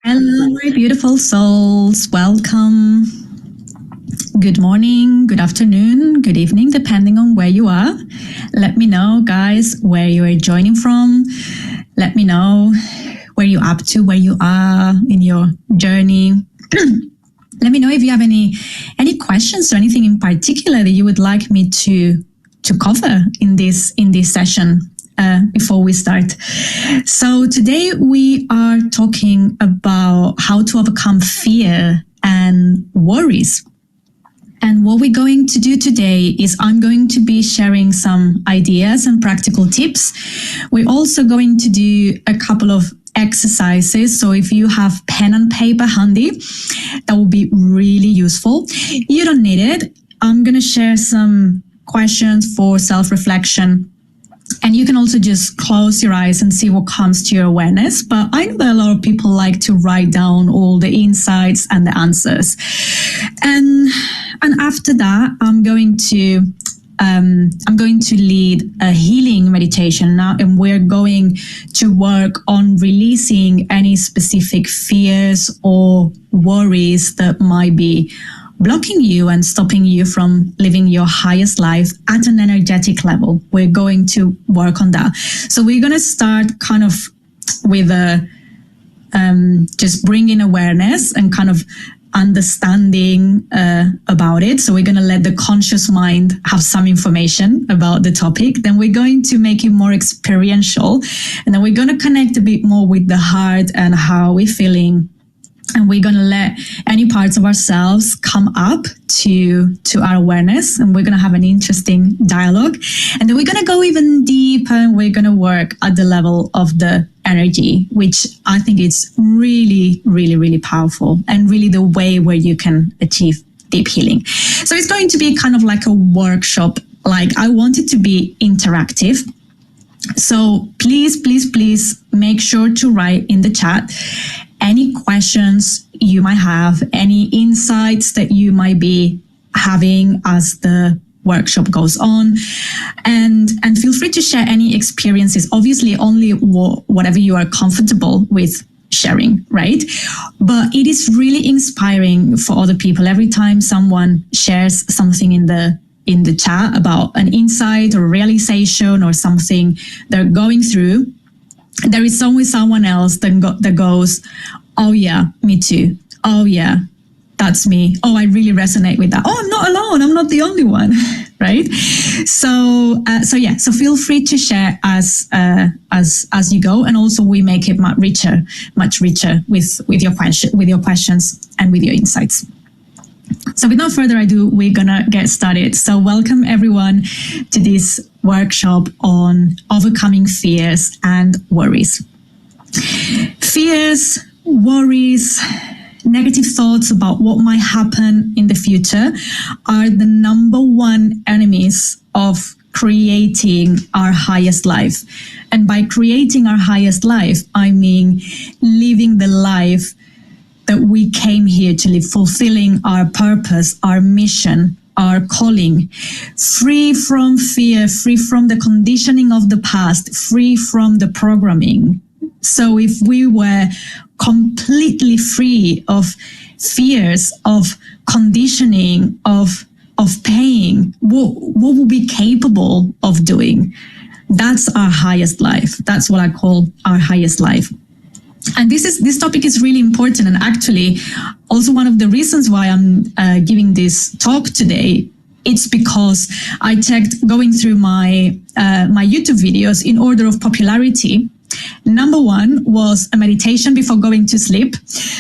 Hello, my beautiful souls. Welcome. Good morning, good afternoon, good evening, depending on where you are. Let me know, guys, where you are joining from. Let me know where you're up to, where you are in your journey. Let me know if you have any questions or anything in particular that you would like me to cover in this session. Before we start. So today we are talking about how to overcome fear and worries. And what we're going to do today is I'm going to be sharing some ideas and practical tips. We're also going to do a couple of exercises. So if you have pen and paper handy, that will be really useful. You don't need it. I'm going to share some questions for self-reflection. And you can also just close your eyes and see what comes to your awareness. But I know that a lot of people like to write down all the insights and the answers. And after that, I'm going to lead a healing meditation now, and we're going to work on releasing any specific fears or worries that might be blocking you and stopping you from living your highest life at an energetic level. We're going to work on that. So we're going to start kind of with just bringing awareness and kind of understanding about it. So we're going to let the conscious mind have some information about the topic. Then we're going to make it more experiential. And then we're going to connect a bit more with the heart and how we're feeling. And we're going to let any parts of ourselves come up to our awareness, and we're going to have an interesting dialogue. And then we're going to go even deeper, and we're going to work at the level of the energy, which I think is really, really, really powerful, and really the way where you can achieve deep healing. So it's going to be kind of like a workshop. Like, I want it to be interactive. So please, please, please make sure to write in the chat any questions you might have, any insights that you might be having as the workshop goes on, and feel free to share any experiences. Obviously, only whatever you are comfortable with sharing, right? But it is really inspiring for other people. Every time someone shares something in the chat about an insight or realization or something they're going through, there is always someone else that goes, oh yeah, me too. Oh yeah, that's me. Oh, I really resonate with that. Oh, I'm not alone. I'm not the only one, right? So feel free to share as you go, and also we make it much richer with your questions and with your insights. So without further ado, we're gonna get started. So welcome everyone to this workshop on overcoming fears and worries. Fears, worries, negative thoughts about what might happen in the future are the number one enemies of creating our highest life. And by creating our highest life, I mean living the life that we came here to live, fulfilling our purpose, our mission, our calling, free from fear, free from the conditioning of the past, free from the programming. So if we were completely free of fears, of conditioning, of pain, what would we be capable of doing? That's our highest life. That's what I call our highest life. And this topic is really important, and actually also one of the reasons why I'm giving this talk today. It's because I checked going through my YouTube videos in order of popularity. Number one was a meditation before going to sleep.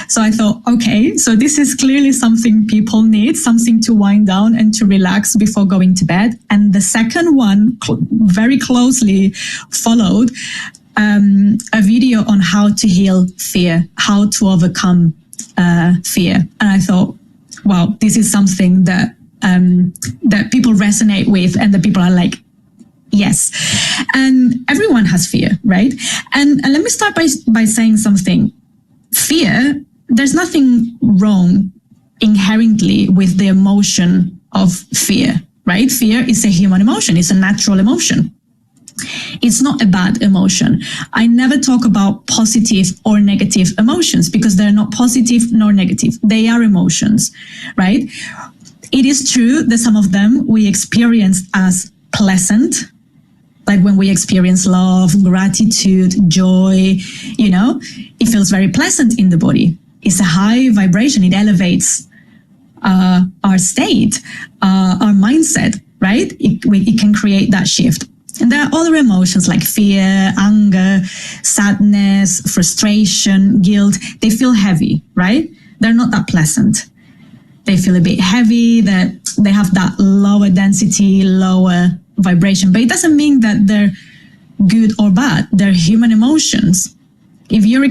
So I thought, okay, so this is clearly something people need, something to wind down and to relax before going to bed. And the second one very closely followed a video on how to heal fear, how to overcome fear. And I thought, wow, this is something that people resonate with, and that people are like, yes. And everyone has fear, right? And let me start by saying something. Fear, there's nothing wrong inherently with the emotion of fear, right? Fear is a human emotion. It's a natural emotion. It's not a bad emotion. I never talk about positive or negative emotions because they're not positive nor negative. They are emotions, right? It is true that some of them we experience as pleasant, like when we experience love, gratitude, joy, it feels very pleasant in the body. It's a high vibration. It elevates our state, our mindset, right? It can create that shift. And there are other emotions like fear, anger, sadness, frustration, guilt. They feel heavy, right? They're not that pleasant. They feel a bit heavy, that they have that lower density, lower vibration. But it doesn't mean that they're good or bad. They're human emotions. If you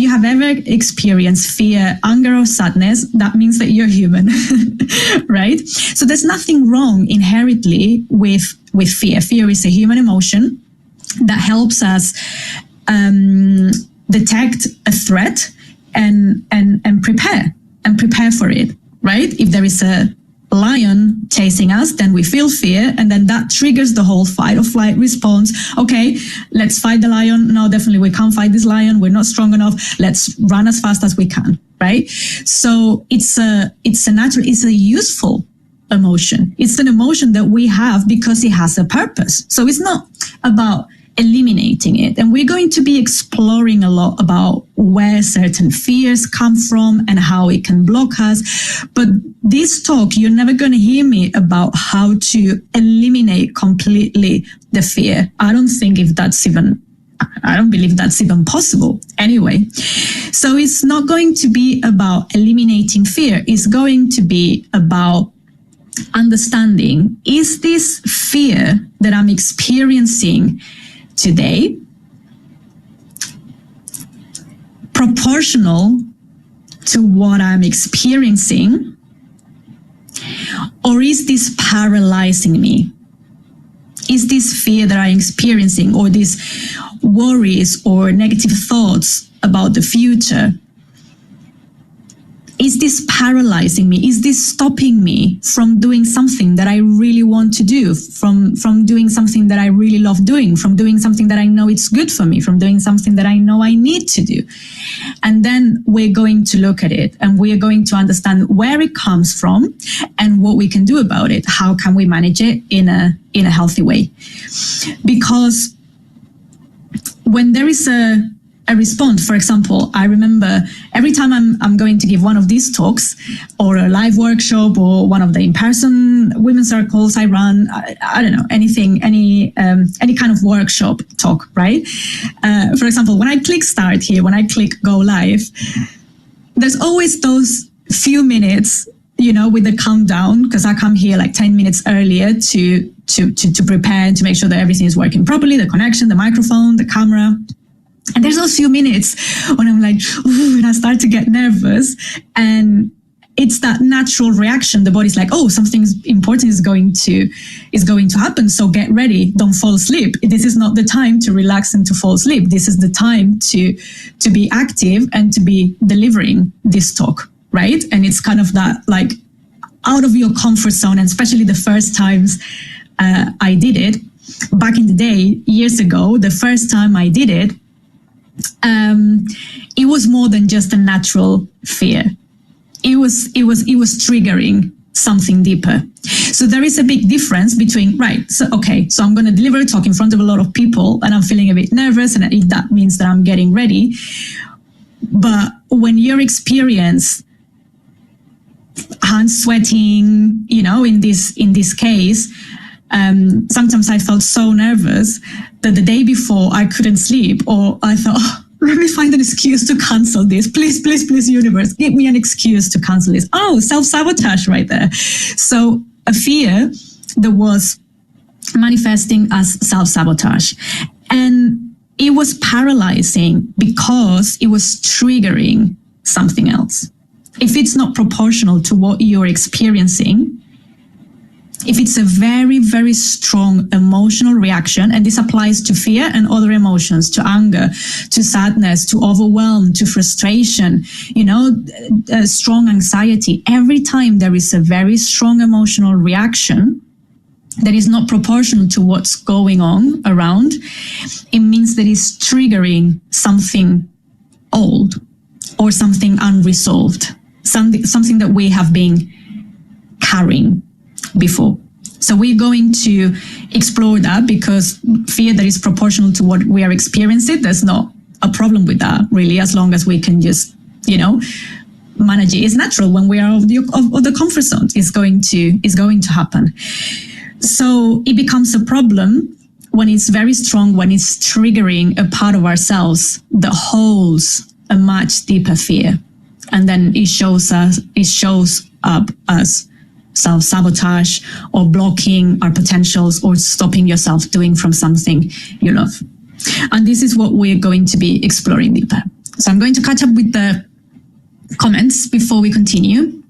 have ever experienced fear, anger, or sadness, that means that you're human, right? So there's nothing wrong inherently with fear. Fear is a human emotion that helps us detect a threat and prepare for it, right? If there is a lion chasing us, then we feel fear, and then that triggers the whole fight or flight response. Okay, let's fight the lion. No, definitely we can't fight this lion. We're not strong enough. Let's run as fast as we can, right? So it's a useful emotion. It's an emotion that we have because it has a purpose. So it's not about eliminating it. And we're going to be exploring a lot about where certain fears come from and how it can block us. But this talk, you're never going to hear me about how to eliminate completely the fear. I don't believe that's even possible anyway. So it's not going to be about eliminating fear. It's going to be about understanding, is this fear that I'm experiencing today proportional to what I'm experiencing, or is this paralyzing me? Is this fear that I'm experiencing, or these worries or negative thoughts about the future, is this paralyzing me? Is this stopping me from doing something that I really want to do, from doing something that I really love doing, from doing something that I know it's good for me, from doing something that I know I need to do? And then we're going to look at it and we are going to understand where it comes from and what we can do about it. How can we manage it in a healthy way? Because when there is a response, for example, I remember every time I'm going to give one of these talks or a live workshop or one of the in-person women's circles I run, I don't know, anything, any kind of workshop talk, right? For example, when I click start here, when I click go live, there's always those few minutes, with the countdown, because I come here like 10 minutes earlier to prepare and to make sure that everything is working properly, the connection, the microphone, the camera. And there's those few minutes when I'm like, ooh, and I start to get nervous. And it's that natural reaction. The body's like, oh, something important is going to happen. So get ready. Don't fall asleep. This is not the time to relax and to fall asleep. This is the time to be active and to be delivering this talk, right? And it's kind of that like out of your comfort zone. And especially the first times I did it back in the day, years ago, the first time I did it, it was more than just a natural fear. It was triggering something deeper. So there is a big difference between, right, so I'm going to deliver a talk in front of a lot of people and I'm feeling a bit nervous, and that means that I'm getting ready. But when you're experienced hand sweating, in this case, sometimes I felt so nervous that the day before I couldn't sleep, or I thought, oh, let me find an excuse to cancel this. Please, please, please, universe, give me an excuse to cancel this. Oh, self-sabotage right there. So a fear that was manifesting as self-sabotage. And it was paralyzing because it was triggering something else. If it's not proportional to what you're experiencing, if it's a very, very strong emotional reaction, and this applies to fear and other emotions, to anger, to sadness, to overwhelm, to frustration, strong anxiety, every time there is a very strong emotional reaction, that is not proportional to what's going on around, it means that it's triggering something old or something unresolved, something that we have been carrying before. So we're going to explore that, because fear that is proportional to what we are experiencing, there's not a problem with that, really, as long as we can just, manage it. It's natural when we are of the comfort zone. It's going to happen. So it becomes a problem when it's very strong, when it's triggering a part of ourselves that holds a much deeper fear. And then it shows up as self-sabotage or blocking our potentials or stopping yourself doing from something you love. And this is what we're going to be exploring deeper. So I'm going to catch up with the comments before we continue.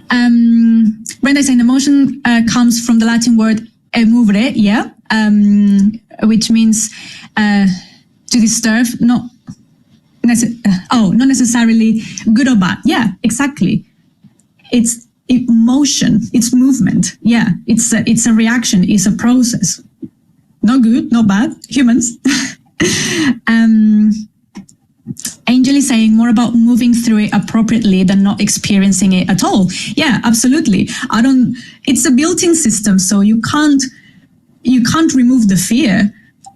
Brenda is saying emotion comes from the Latin word emovere, which means to disturb, not necessarily good or bad. Yeah, exactly. It's emotion, it's movement. Yeah, it's a reaction, it's a process. Not good, not bad, humans. Angel is saying more about moving through it appropriately than not experiencing it at all. Yeah, absolutely. It's a built-in system, so you can't remove the fear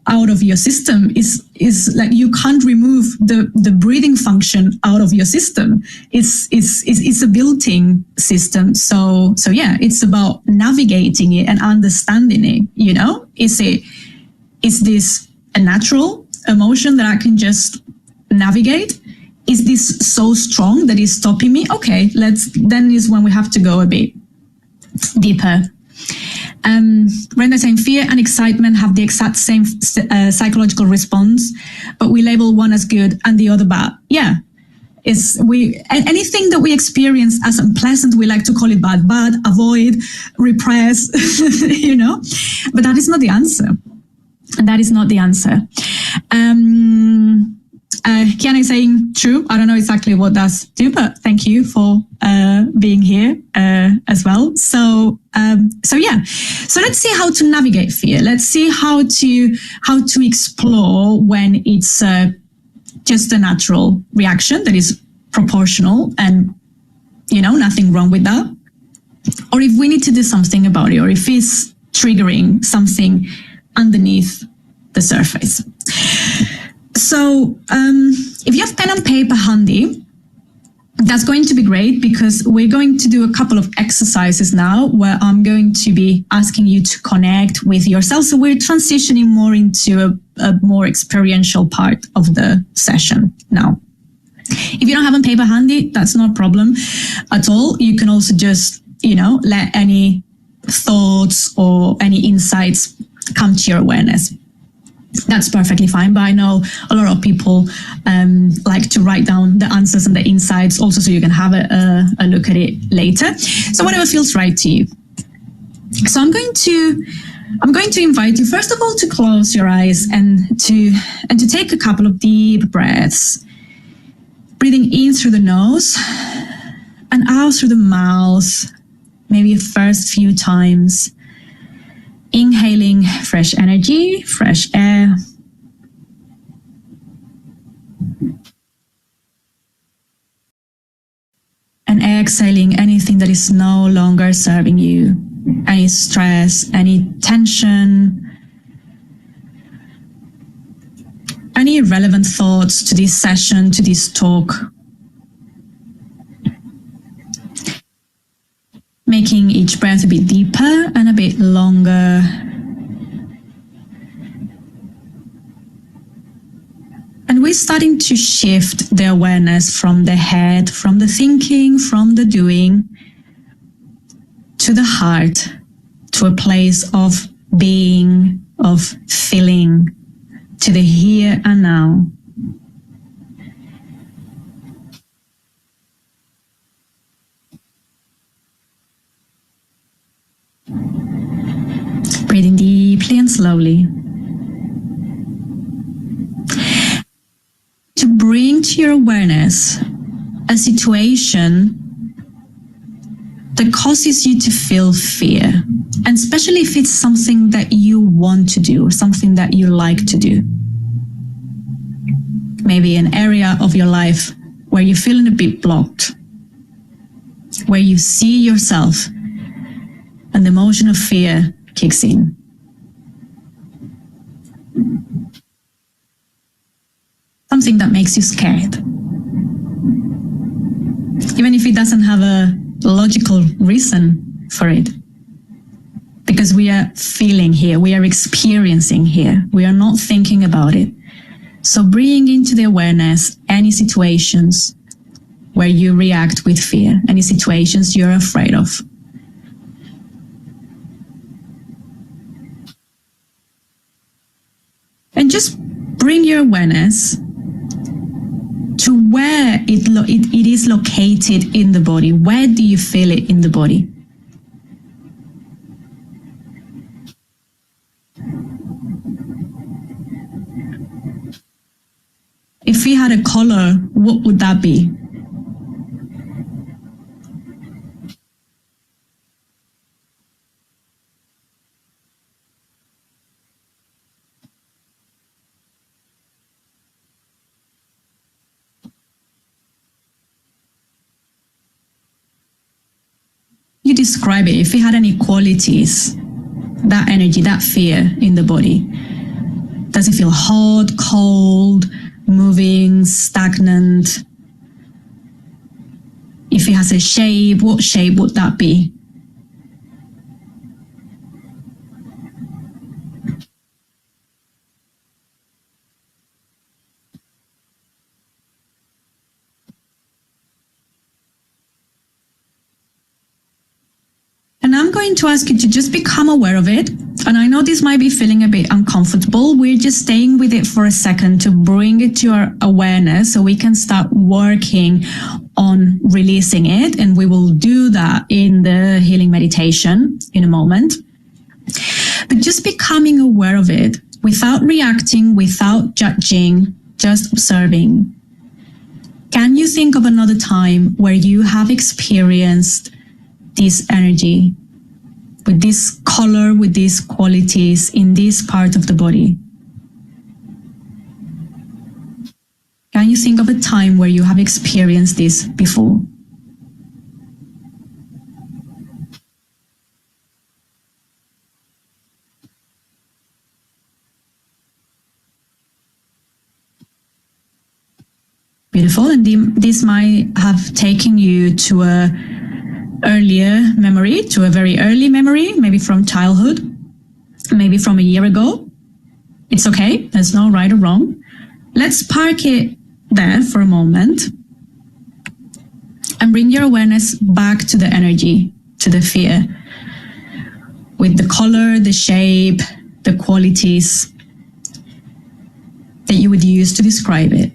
out of your system. Is like you can't remove the breathing function out of your system. It's a built-in system. So yeah, it's about navigating it and understanding it. Is this a natural emotion that I can just navigate? Is this so strong that it's stopping me? Okay, then is when we have to go a bit deeper. Brenda saying fear and excitement have the exact same psychological response, but we label one as good and the other bad. Yeah, anything that we experience as unpleasant, we like to call it bad, avoid, repress, but that is not the answer. That is not the answer. Kiana is saying true. I don't know exactly what that's do, but thank you for being here as well. So yeah. So let's see how to navigate fear. Let's see how to explore when it's just a natural reaction that is proportional and nothing wrong with that, or if we need to do something about it, or if it's triggering something underneath the surface. So if you have pen and paper handy, that's going to be great, because we're going to do a couple of exercises now where I'm going to be asking you to connect with yourself. So we're transitioning more into a more experiential part of the session now. If you don't have a paper handy, that's not a problem at all. You can also just, let any thoughts or any insights come to your awareness. That's perfectly fine, but I know a lot of people like to write down the answers and the insights also, so you can have a look at it later. So whatever feels right to you. So I'm going to invite you, first of all, to close your eyes and to take a couple of deep breaths, breathing in through the nose and out through the mouth, maybe the first few times. Inhaling fresh energy, fresh air. And exhaling anything that is no longer serving you. Any stress, any tension, any irrelevant thoughts to this session, to this talk. Making each breath a bit deeper and a bit longer. And we're starting to shift the awareness from the head, from the thinking, from the doing, to the heart, to a place of being, of feeling, to the here and now. Breathing deeply and slowly. To bring to your awareness a situation that causes you to feel fear. And especially if it's something that you want to do, something that you like to do. Maybe an area of your life where you're feeling a bit blocked, where you see yourself and the emotion of fear kicks in. Something that makes you scared. Even if it doesn't have a logical reason for it. Because we are feeling here, we are experiencing here, we are not thinking about it. So bring into the awareness any situations where you react with fear, any situations you're afraid of. And just bring your awareness to where it is located in the body. Where do you feel it in the body? If we had a color, what would that be? You describe it. If it had any qualities, that energy, that fear in the body. Does it feel hot, cold, moving, stagnant? If it has a shape, what shape would that be? And I'm going to ask you to just become aware of it. And I know this might be feeling a bit uncomfortable. We're just staying with it for a second to bring it to our awareness so we can start working on releasing it. And we will do that in the healing meditation in a moment. But just becoming aware of it without reacting, without judging, just observing. Can you think of another time where you have experienced this energy with this color, with these qualities in this part of the body? Can you think of a time where you have experienced this before? Beautiful. And this might have taken you to a earlier memory, to a very early memory, maybe from childhood, maybe from a year ago. It's okay. There's no right or wrong. Let's park it there for a moment and bring your awareness back to the energy, to the fear, with the color, the shape, the qualities that you would use to describe it.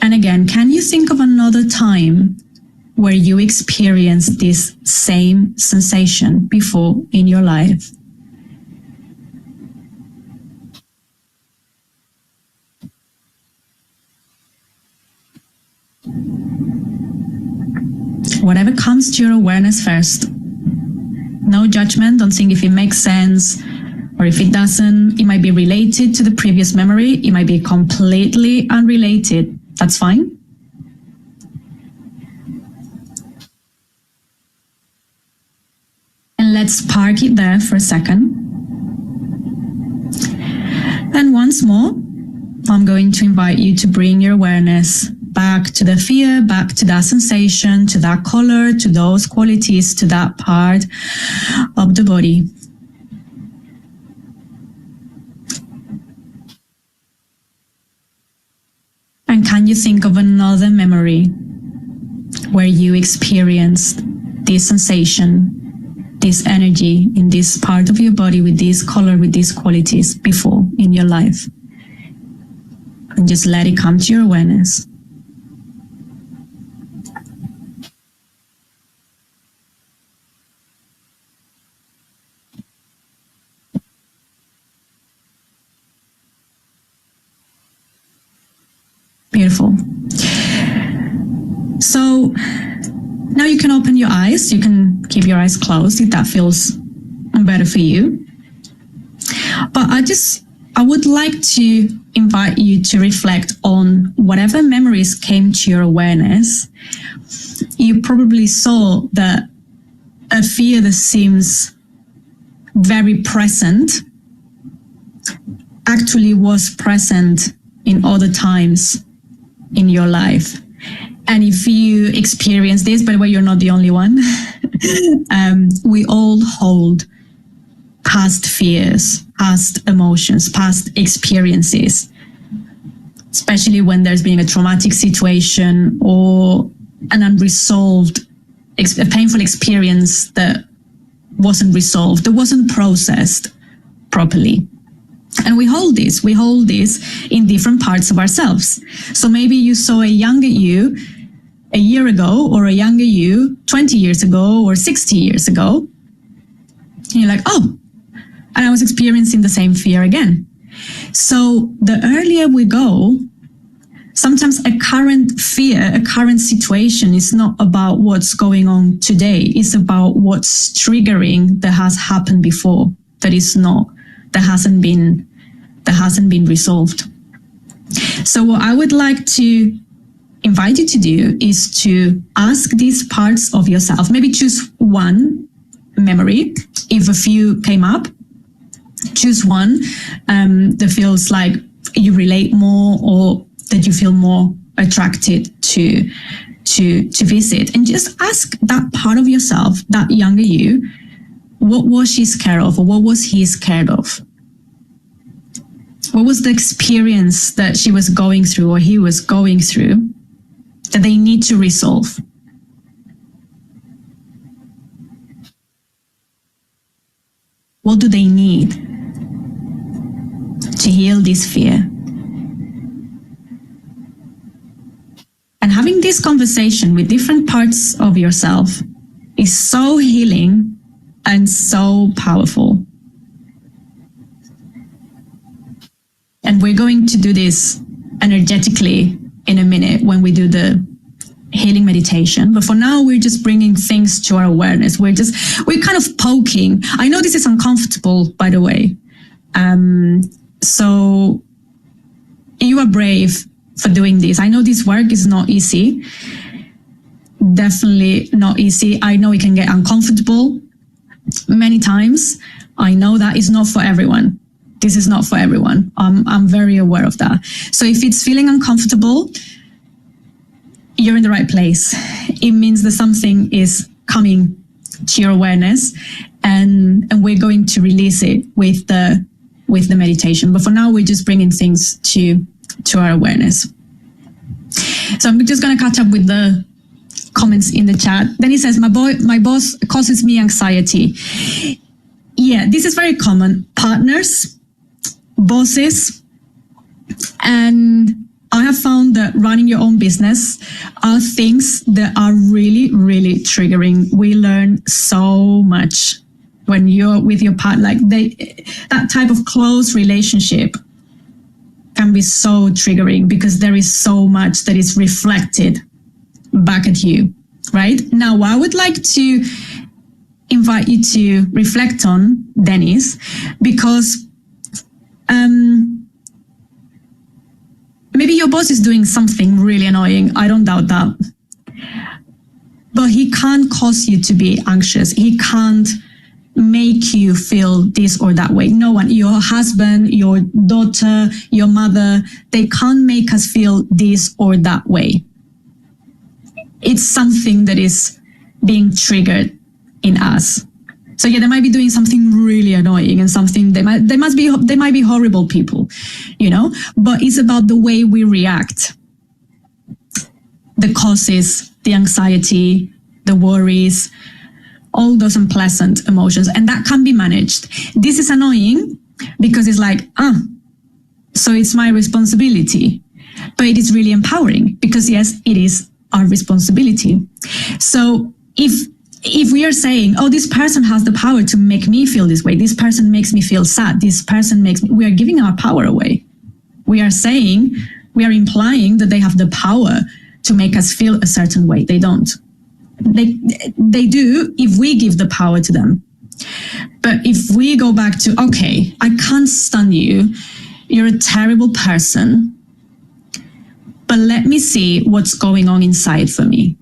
And again, can you think of another time where you experienced this same sensation before in your life? Whatever comes to your awareness first. No judgment. Don't think if it makes sense or if it doesn't. It might be related to the previous memory. It might be completely unrelated. That's fine. And let's park it there for a second. And once more, I'm going to invite you to bring your awareness back to the fear, back to that sensation, to that color, to those qualities, to that part of the body. And can you think of another memory where you experienced this sensation, this energy in this part of your body with this color, with these qualities before in your life? And just let it come to your awareness. Beautiful. So Now you can open your eyes. You can keep your eyes closed if that feels better for you. But I would like to invite you to reflect on whatever memories came to your awareness. You probably saw that a fear that seems very present actually was present in other times in your life. And if you experience this, by the way, you're not the only one. We all hold past fears, past emotions, past experiences, especially when there's been a traumatic situation or an unresolved, a painful experience that wasn't resolved, that wasn't processed properly. And we hold this in different parts of ourselves. So maybe you saw a younger you a year ago, or a younger you 20 years ago or 60 years ago. And you're like, oh, and I was experiencing the same fear again. So the earlier we go, sometimes a current fear, a current situation is not about what's going on today. It's about what's triggering that has happened before, that hasn't been resolved. So what I would like to invite you to do is to ask these parts of yourself. Maybe choose one memory. If a few came up, choose one that feels like you relate more, or that you feel more attracted to visit, and just ask that part of yourself, that younger you, what was she scared of, or what was he scared of? What was the experience that she was going through, or he was going through, that they need to resolve? What do they need to heal this fear? And having this conversation with different parts of yourself is so healing and so powerful. And we're going to do this energetically in a minute when we do the healing meditation. But for now, we're just bringing things to our awareness. We're kind of poking. I know this is uncomfortable, by the way. So you are brave for doing this. I know this work is not easy. Definitely not easy. I know it can get uncomfortable many times. I know that is not for everyone. This is not for everyone. I'm very aware of that. So if it's feeling uncomfortable, you're in the right place. It means that something is coming to your awareness, and we're going to release it with the meditation. But for now, we're just bringing things to our awareness. So I'm just going to catch up with the comments in the chat. Then he says, my boss causes me anxiety. Yeah, this is very common. Partners, bosses, and I have found that running your own business are things that are really, really triggering. We learn so much when you're with your partner. Like that type of close relationship can be so triggering because there is so much that is reflected back at you, right? Now, what I would like to invite you to reflect on, Dennis, because maybe your boss is doing something really annoying. I don't doubt that. But he can't cause you to be anxious. He can't make you feel this or that way. No one, your husband, your daughter, your mother, they can't make us feel this or that way. It's something that is being triggered in us. So yeah, they might be doing something really annoying and something they might be horrible people, you know, but it's about the way we react that causes the anxiety, the worries, all those unpleasant emotions, and that can be managed. This is annoying because it's like, so it's my responsibility, but it is really empowering because yes, it is our responsibility. So if we are saying, oh, this person has the power to make me feel this way, this person makes me feel sad, this person we are giving our power away. We are implying that they have the power to make us feel a certain way. They don't. they do if we give the power to them. But if we go back to, okay, I can't stand you, you're a terrible person, but let me see what's going on inside for me.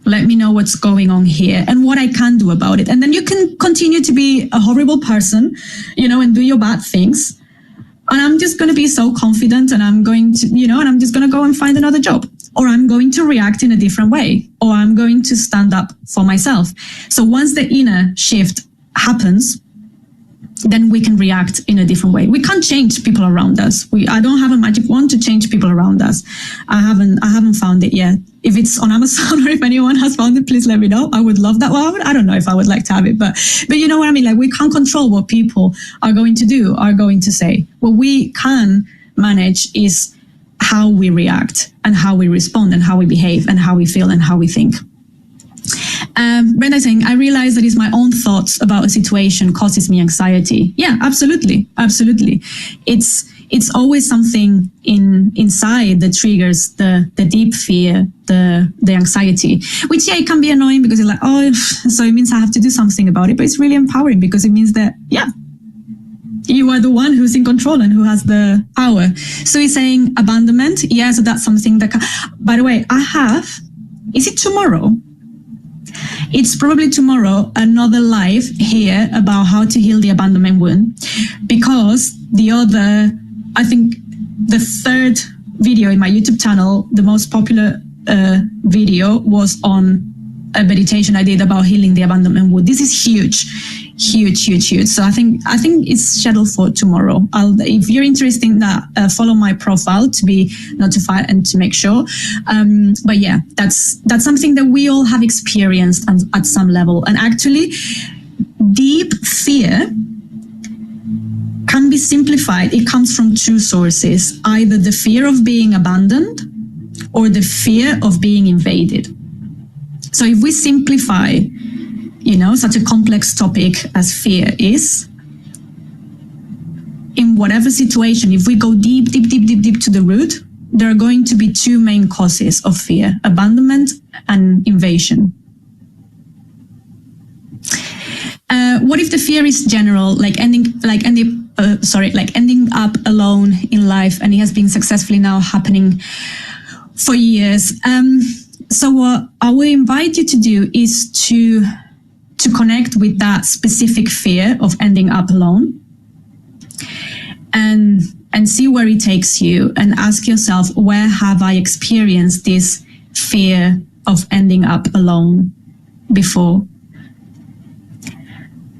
Let me know what's going on here and what I can do about it. And then you can continue to be a horrible person, and do your bad things. And I'm just going to be so confident, and I'm going to, and I'm just going to go and find another job, or I'm going to react in a different way, or I'm going to stand up for myself. So once the inner shift happens, then we can react in a different way. We can't change people around us. I don't have a magic wand to change people around us. I haven't found it yet. If it's on Amazon or if anyone has found it, please let me know. I would love that. Well, I don't know if I would like to have it, but you know what I mean? Like, we can't control what people are going to do, are going to say. What we can manage is how we react and how we respond and how we behave and how we feel and how we think. Brenda saying, I realize that it's my own thoughts about a situation causes me anxiety. Yeah, absolutely. Absolutely. It's always something inside that triggers the deep fear, the anxiety, which, yeah, it can be annoying because it's like, oh, so it means I have to do something about it. But it's really empowering because it means that, yeah, you are the one who's in control and who has the power. So he's saying abandonment. Yeah, so that's something that by the way, is it tomorrow? It's probably tomorrow, another live here about how to heal the abandonment wound, because I think the third video in my YouTube channel, the most popular video was on a meditation I did about healing the abandonment wound. This is huge. So I think it's scheduled for tomorrow. If you're interested in that, follow my profile to be notified and to make sure. But yeah, that's something that we all have experienced at some level. And actually, deep fear can be simplified. It comes from two sources: either the fear of being abandoned or the fear of being invaded. So if we simplify, such a complex topic as fear is, in whatever situation, if we go deep to the root, there are going to be two main causes of fear: abandonment and invasion. What if the fear is general, like ending up alone in life, and it has been successfully now happening for years? So what I will invite you to do is to connect with that specific fear of ending up alone, and see where it takes you, and ask yourself, where have I experienced this fear of ending up alone before?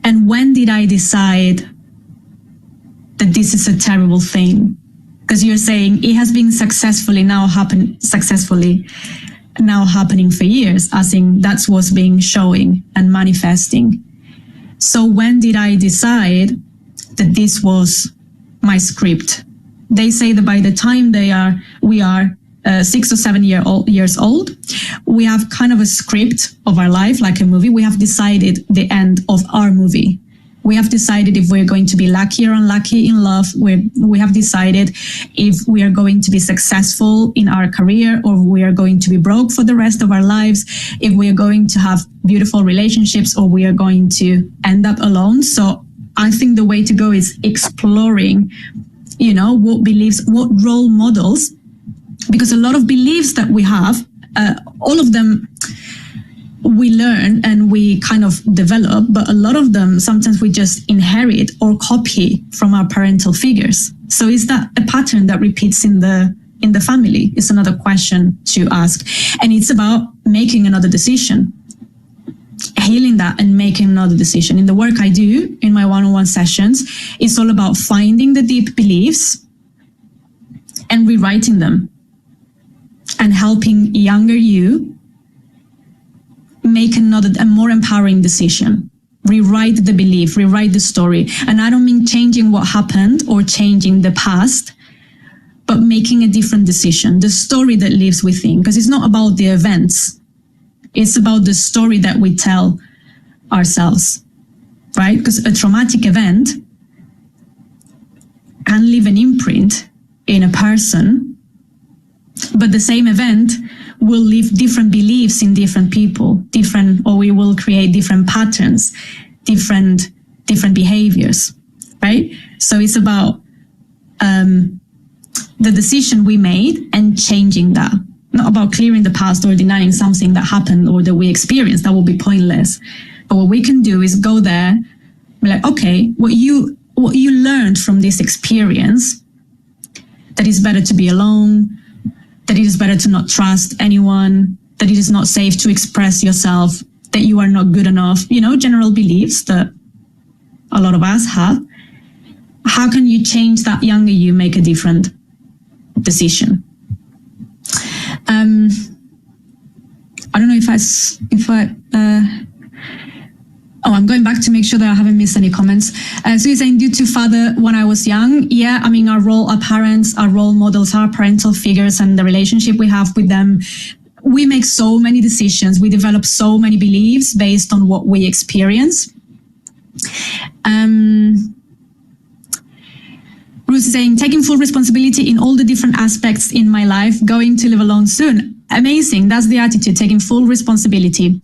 And when did I decide that this is a terrible thing? Because you're saying it has been successfully now happening for years, as in that's what's being showing and manifesting. So when did I decide that this was my script? They say that by the time we are 6 or 7 years old, we have kind of a script of our life, like a movie. We have decided the end of our movie. We have decided if we're going to be lucky or unlucky in love. We have decided if we are going to be successful in our career, or we are going to be broke for the rest of our lives, if we are going to have beautiful relationships, or we are going to end up alone. So I think the way to go is exploring, what beliefs, what role models, because a lot of beliefs that we have, all of them we learn and we kind of develop, but a lot of them sometimes we just inherit or copy from our parental figures. So is that a pattern that repeats in the family? It's another question to ask. And it's about making another decision, healing that and making another decision. In the work I do in my one-on-one sessions, it's all about finding the deep beliefs and rewriting them, and helping younger you make a more empowering decision. Rewrite the belief, rewrite the story. And I don't mean changing what happened or changing the past, but making a different decision, the story that lives within. Because it's not about the events, it's about the story that we tell ourselves, right? Because a traumatic event can leave an imprint in a person, but the same event will leave different beliefs in different people, or we will create different patterns, different behaviors, right? So it's about the decision we made and changing that. Not about clearing the past or denying something that happened or that we experienced. That will be pointless. But what we can do is go there, be like, okay, what you learned from this experience, that it's better to be alone, that it is better to not trust anyone, that it is not safe to express yourself, that you are not good enough, general beliefs that a lot of us have. How can you change that younger you, make a different decision? I don't know I'm going back to make sure that I haven't missed any comments. So you're saying, due to father when I was young, yeah, I mean, our parents, our role models, our parental figures, and the relationship we have with them, we make so many decisions. We develop so many beliefs based on what we experience. Ruth is saying, taking full responsibility in all the different aspects in my life, going to live alone soon. Amazing. That's the attitude, taking full responsibility.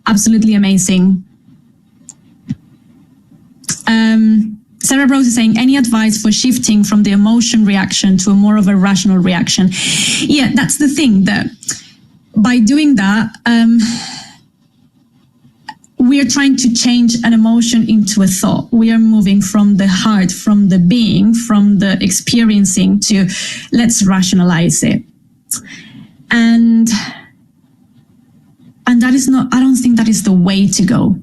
Absolutely amazing. Sarah Rose is saying, any advice for shifting from the emotion reaction to a more of a rational reaction? Yeah, that's the thing, that by doing that, we are trying to change an emotion into a thought. We are moving from the heart, from the being, from the experiencing to let's rationalize it. And that is not, I don't think that is the way to go.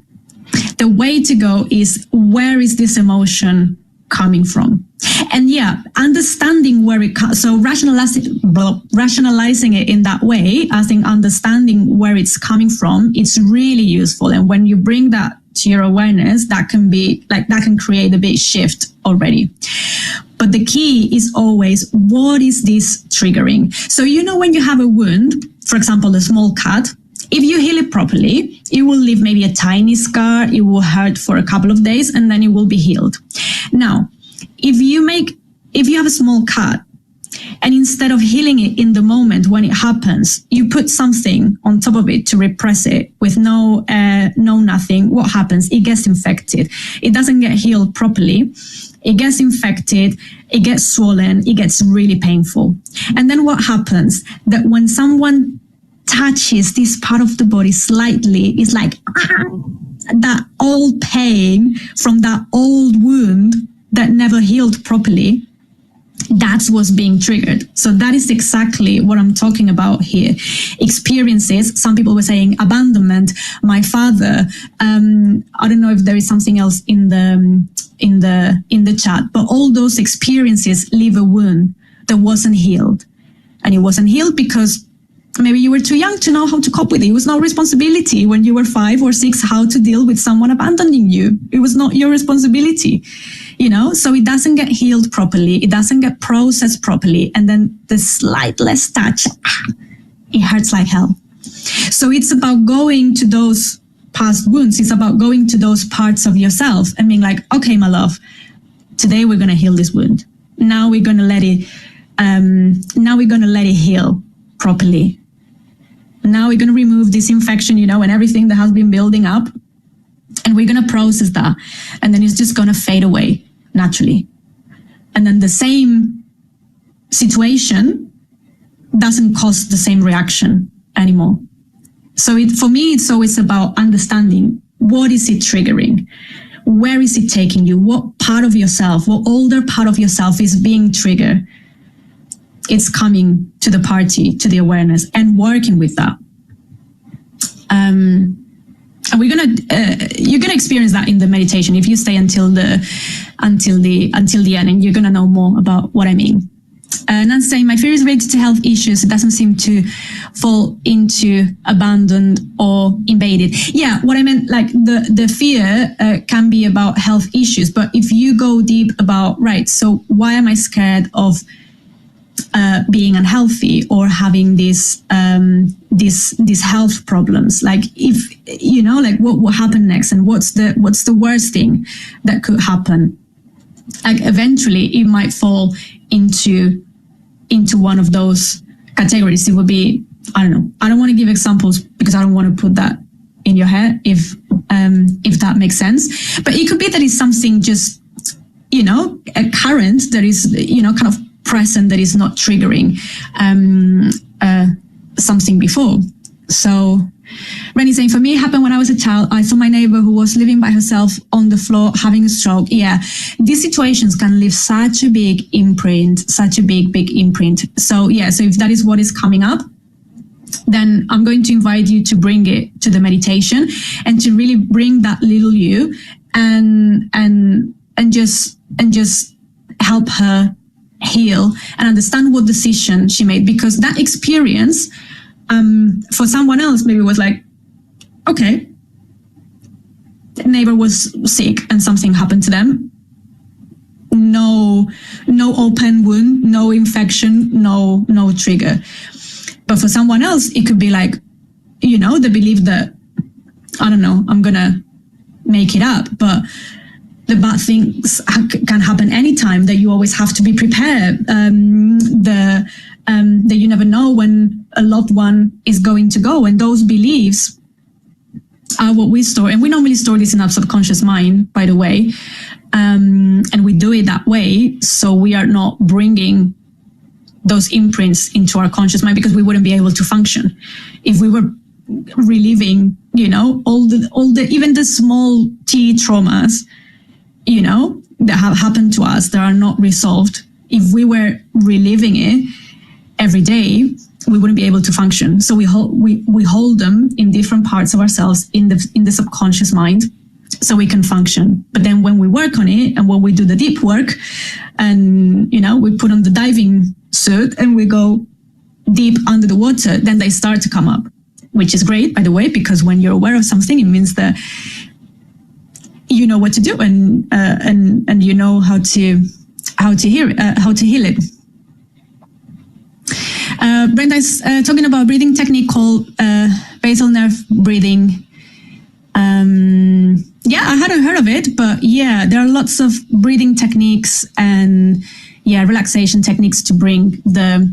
The way to go is, where is this emotion coming from? And yeah, understanding where it comes. So rationalizing it in that way, I think understanding where it's coming from, it's really useful. And when you bring that to your awareness, that can create a big shift already. But the key is always, what is this triggering? So, when you have a wound, for example, a small cut, if you heal it properly, it will leave maybe a tiny scar, it will hurt for a couple of days, and then it will be healed. Now, if you have a small cut, and instead of healing it in the moment when it happens, you put something on top of it to repress it with no nothing, what happens? It gets infected. It doesn't get healed properly. It gets infected, it gets swollen, it gets really painful. And then what happens? That when someone touches this part of the body slightly, it's like that old pain from that old wound that never healed properly. That's what's being triggered. So that is exactly what I'm talking about here. Experiences. Some people were saying abandonment. My father. I don't know if there is something else in the chat, but all those experiences leave a wound that wasn't healed, and it wasn't healed because maybe you were too young to know how to cope with it. It was no responsibility when you were 5 or 6 how to deal with someone abandoning you. It was not your responsibility, so it doesn't get healed properly. It doesn't get processed properly. And then the slightest touch, it hurts like hell. So it's about going to those past wounds. It's about going to those parts of yourself and being like, okay, my love, today we're going to heal this wound. Now we're going to let it heal properly. Now we're going to remove this infection, and everything that has been building up, and we're going to process that. And then it's just going to fade away naturally. And then the same situation doesn't cause the same reaction anymore. So for me, it's always about understanding, what is it triggering? Where is it taking you? What part of yourself, what older part of yourself is being triggered? It's coming to the party, to the awareness, and working with that. And you're gonna experience that in the meditation if you stay until the end, and you're gonna know more about what I mean. Nancy saying, my fear is related to health issues. It doesn't seem to fall into abandoned or invaded. Yeah, what I meant, like the fear can be about health issues, but if you go deep about, right, so why am I scared of being unhealthy or having these health problems? Like, if like what will happen next, and what's the worst thing that could happen? Like, eventually it might fall into one of those categories. It would be I don't know. I don't want to give examples because I don't want to put that in your head, if that makes sense. But it could be that it's something just, a current that is, kind of present, that is not triggering something before. So Rennie saying, for me, it happened when I was a child. I saw my neighbor who was living by herself on the floor having a stroke. Yeah, these situations can leave such a big imprint, big imprint. So yeah, so if that is what is coming up, then I'm going to invite you to bring it to the meditation and to really bring that little you and just help her heal and understand what decision she made, because that experience for someone else maybe was like, okay, the neighbor was sick and something happened to them. No open wound, no infection, no trigger. But for someone else, it could be like, the belief that, I don't know, I'm gonna make it up, but the bad things can happen anytime, that you always have to be prepared, that you never know when a loved one is going to go. And those beliefs are what we store. And we normally store this in our subconscious mind, by the way. And we do it that way, so we are not bringing those imprints into our conscious mind, because we wouldn't be able to function if we were reliving, all the even the small t traumas, that have happened to us that are not resolved. If we were reliving it every day, we wouldn't be able to function. So we hold them in different parts of ourselves in the subconscious mind, so we can function. But then when we work on it, and when we do the deep work, and we put on the diving suit and we go deep under the water, then they start to come up, which is great, by the way, because when you're aware of something, it means that you know what to do, and you know how to heal it. Brenda is talking about a breathing technique called basal nerve breathing. Yeah, I hadn't heard of it, but yeah, there are lots of breathing techniques and relaxation techniques to bring the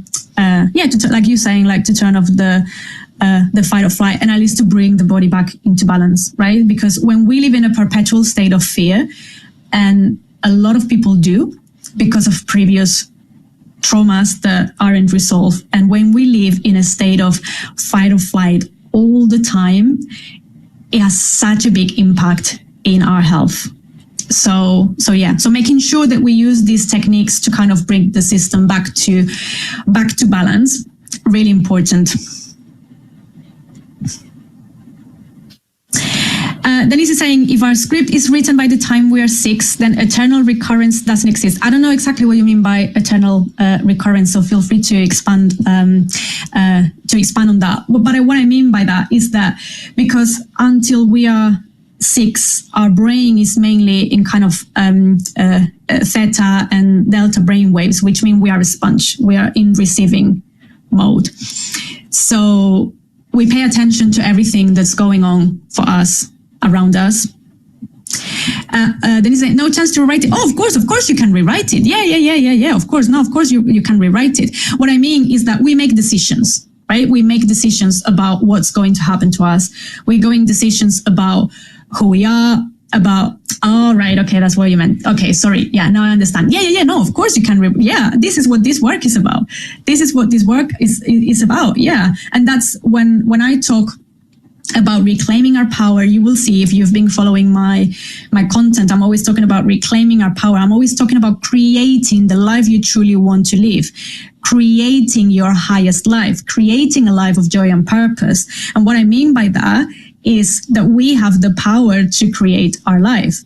like you saying, like to turn off the fight or flight, and at least to bring the body back into balance, right? Because when we live in a perpetual state of fear, and a lot of people do because of previous traumas that aren't resolved, and when we live in a state of fight or flight all the time, it has such a big impact in our health. So making sure that we use these techniques to kind of bring the system back to balance, really important. Denise is saying, if our script is written by the time we are 6, then eternal recurrence doesn't exist. I don't know exactly what you mean by eternal recurrence, so feel free to expand on that. But what I mean by that is that because until we are 6, our brain is mainly in kind of theta and delta brain waves, which mean we are a sponge. We are in receiving mode. So we pay attention to everything that's going on for us, around us. Then he's like, no chance to rewrite it. Oh, of course you can rewrite it. Yeah. Of course. No, of course you can rewrite it. What I mean is that we make decisions, right? We make decisions about what's going to happen to us. We're going decisions about who we are, about, oh, right, okay, that's what you meant. Okay, sorry. Yeah, now I understand. Yeah, no, of course you can. This is what this work is about. This is what this work is about. Yeah. And that's when I talk about reclaiming our power, you will see, if you've been following my content, I'm always talking about reclaiming our power. I'm always talking about creating the life you truly want to live, creating your highest life, creating a life of joy and purpose. And what I mean by that is that we have the power to create our life.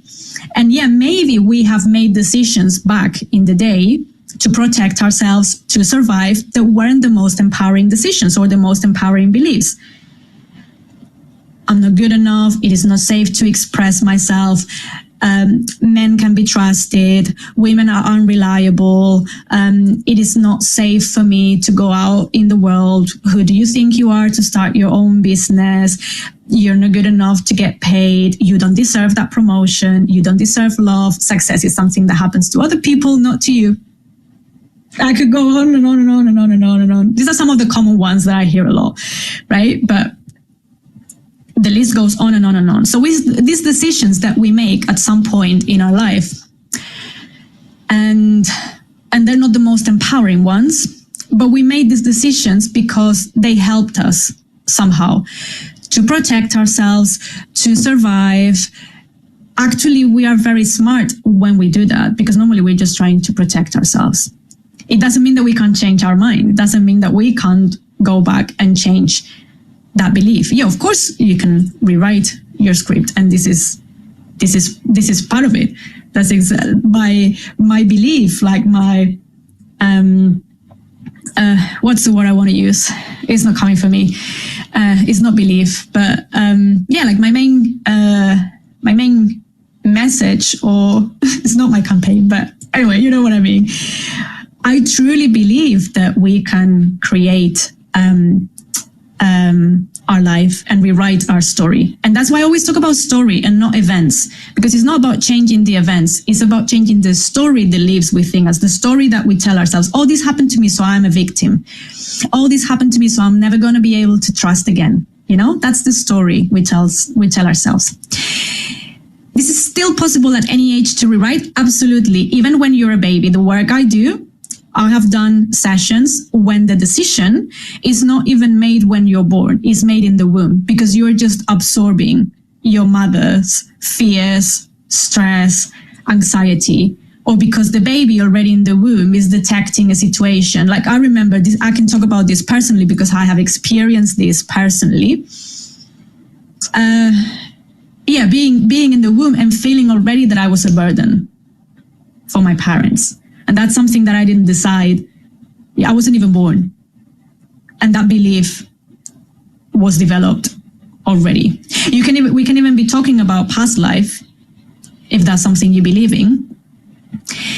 And yeah, maybe we have made decisions back in the day to protect ourselves, to survive, that weren't the most empowering decisions or the most empowering beliefs. I'm not good enough. It is not safe to express myself. Men can be trusted. Women are unreliable. It is not safe for me to go out in the world. Who do you think you are to start your own business? You're not good enough to get paid. You don't deserve that promotion. You don't deserve love. Success is something that happens to other people, not to you. I could go on and on and on and on and on and on. These are some of the common ones that I hear a lot, right? But the list goes on and on and on. So with these decisions that we make at some point in our life, and they're not the most empowering ones, but we made these decisions because they helped us somehow to protect ourselves, to survive. Actually, we are very smart when we do that, because normally we're just trying to protect ourselves. It doesn't mean that we can't change our mind. It doesn't mean that we can't go back and change that belief. Yeah, of course you can rewrite your script, and this is part of it. That's my belief, like my what's the word I want to use? It's not coming for me. It's not belief, but like my main message, or it's not my campaign, but anyway, you know what I mean. I truly believe that we can create our life and rewrite our story. And that's why I always talk about story and not events, because it's not about changing the events. It's about changing the story that lives within us, the story that we tell ourselves. Oh, this happened to me, so I'm a victim. Oh, this happened to me, so I'm never going to be able to trust again. You know, that's the story we tell ourselves. This is still possible at any age to rewrite. Absolutely. Even when you're a baby, the work I do, I have done sessions when the decision is not even made when you're born, it's made in the womb, because you're just absorbing your mother's fears, stress, anxiety, or because the baby already in the womb is detecting a situation. Like I remember this, I can talk about this personally because I have experienced this personally. Being in the womb and feeling already that I was a burden for my parents. And that's something that I didn't decide. I wasn't even born. And that belief was developed already. We can even be talking about past life, if that's something you believe in.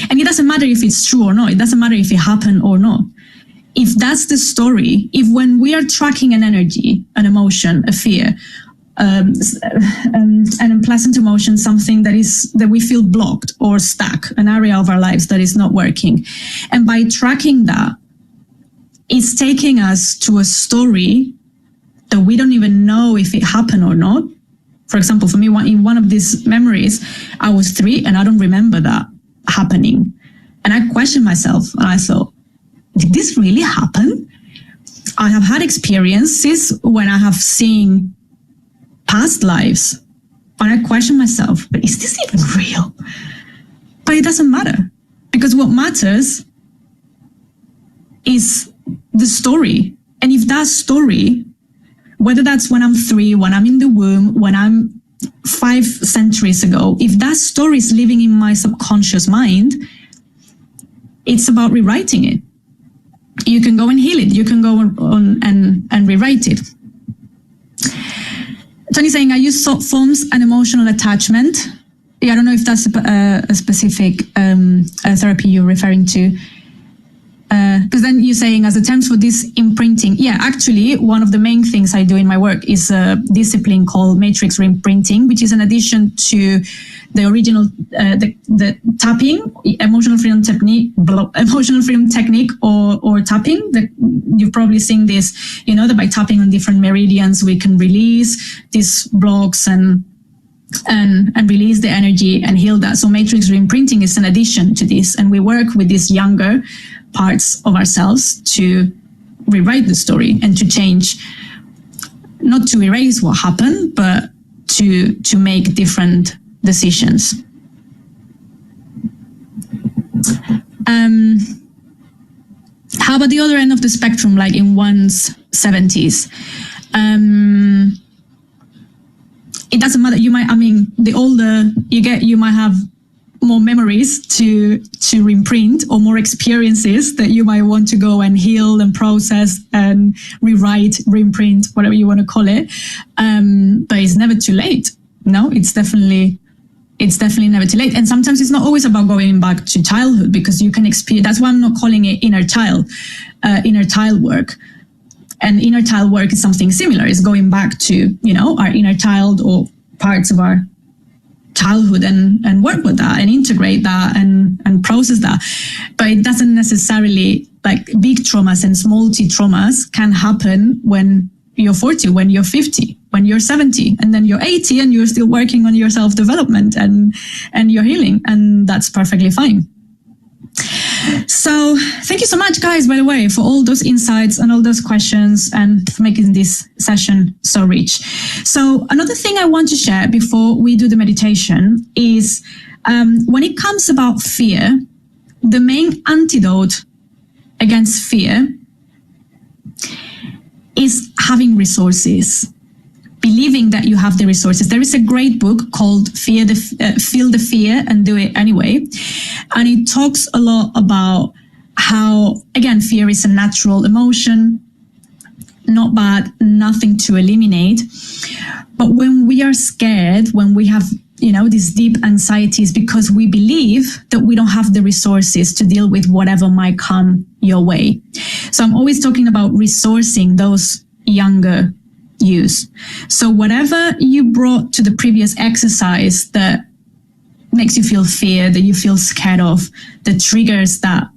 And it doesn't matter if it's true or not. It doesn't matter if it happened or not. If that's the story, if when we are tracking an energy, an emotion, a fear, an unpleasant emotion, something that we feel blocked or stuck, an area of our lives that is not working. And by tracking that, it's taking us to a story that we don't even know if it happened or not. For example, for me, in one of these memories, I was 3 and I don't remember that happening. And I questioned myself and I thought, did this really happen? I have had experiences when I have seen past lives, and I question myself, but is this even real? But it doesn't matter, because what matters is the story. And if that story, whether that's when I'm 3, when I'm in the womb, when I'm 5 centuries ago, if that story is living in my subconscious mind, it's about rewriting it. You can go and heal it. You can go on and rewrite it. Tony's saying, I use forms and emotional attachment. Yeah, I don't know if that's a specific therapy you're referring to. Because then you're saying as a terms for this imprinting. Yeah, actually, one of the main things I do in my work is a discipline called matrix reimprinting, which is an addition to the original, the tapping, emotional freedom technique, or tapping. You've probably seen this, that by tapping on different meridians, we can release these blocks and release the energy and heal that. So matrix reimprinting is an addition to this. And we work with these younger parts of ourselves to rewrite the story and to change, not to erase what happened, but to make different decisions. How about the other end of the spectrum, like in one's 70s? It doesn't matter. The older you get, you might have more memories to reimprint, or more experiences that you might want to go and heal and process and rewrite, reimprint, whatever you want to call it. But it's never too late. No, it's definitely never too late. And sometimes it's not always about going back to childhood, because you can experience. That's why I'm not calling it inner child work. And inner child work is something similar. It's going back to, our inner child, or parts of our childhood and work with that and integrate that and process that. But it doesn't necessarily, like big traumas and small t traumas can happen when you're 40, when you're 50, when you're 70, and then you're 80 and you're still working on your self-development and you're healing, and that's perfectly fine. So thank you so much, guys, by the way, for all those insights and all those questions and for making this session so rich. So another thing I want to share before we do the meditation is when it comes about fear, the main antidote against fear is having resources, believing that you have the resources. There is a great book called Feel the Fear and Do It Anyway. And it talks a lot about how, again, fear is a natural emotion, not bad, nothing to eliminate. But when we are scared, when we have, these deep anxieties because we believe that we don't have the resources to deal with whatever might come your way. So I'm always talking about resourcing those younger yous. So whatever you brought to the previous exercise that makes you feel fear, that you feel scared of, that triggers that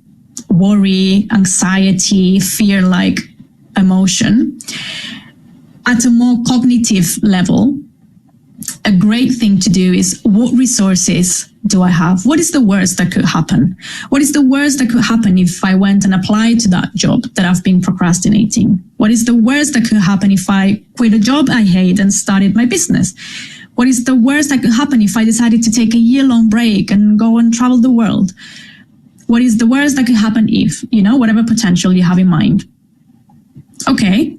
worry, anxiety, fear-like emotion, at a more cognitive level, a great thing to do is, what resources do I have? What is the worst that could happen? What is the worst that could happen if I went and applied to that job that I've been procrastinating? What is the worst that could happen if I quit a job I hate and started my business? What is the worst that could happen if I decided to take a year-long break and go and travel the world? What is the worst that could happen if, whatever potential you have in mind? Okay,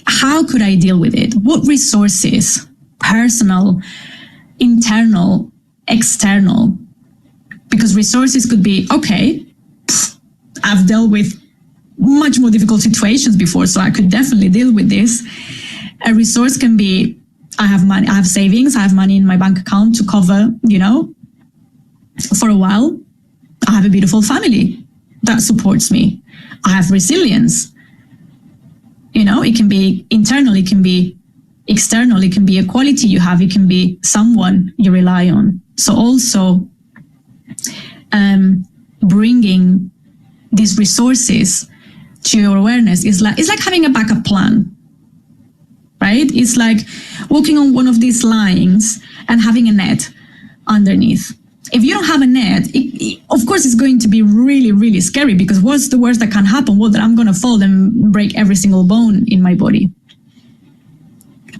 how could I deal with it? What resources? Personal, internal, external. Because resources could be, okay, I've dealt with much more difficult situations before, so I could definitely deal with this. A resource can be, I have money, I have savings, I have money in my bank account to cover, for a while. I have a beautiful family that supports me. I have resilience. It can be internal, it can be external, it can be a quality you have, it can be someone you rely on. So also bringing these resources to your awareness is like having a backup plan, right? It's like walking on one of these lines and having a net underneath. If you don't have a net, of course, it's going to be really, really scary, because what's the worst that can happen? Well, that I'm going to fall and break every single bone in my body.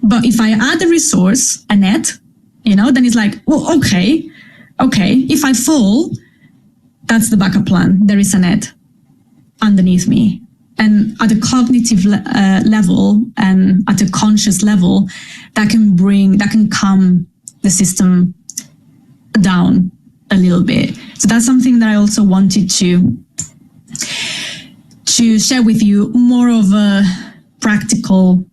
But if I add a resource, a net, then it's like, well, okay, if I fall, that's the backup plan. There is a net underneath me. And at a cognitive level and at a conscious level, that can calm the system down a little bit. So that's something that I also wanted to share with you, more of a practical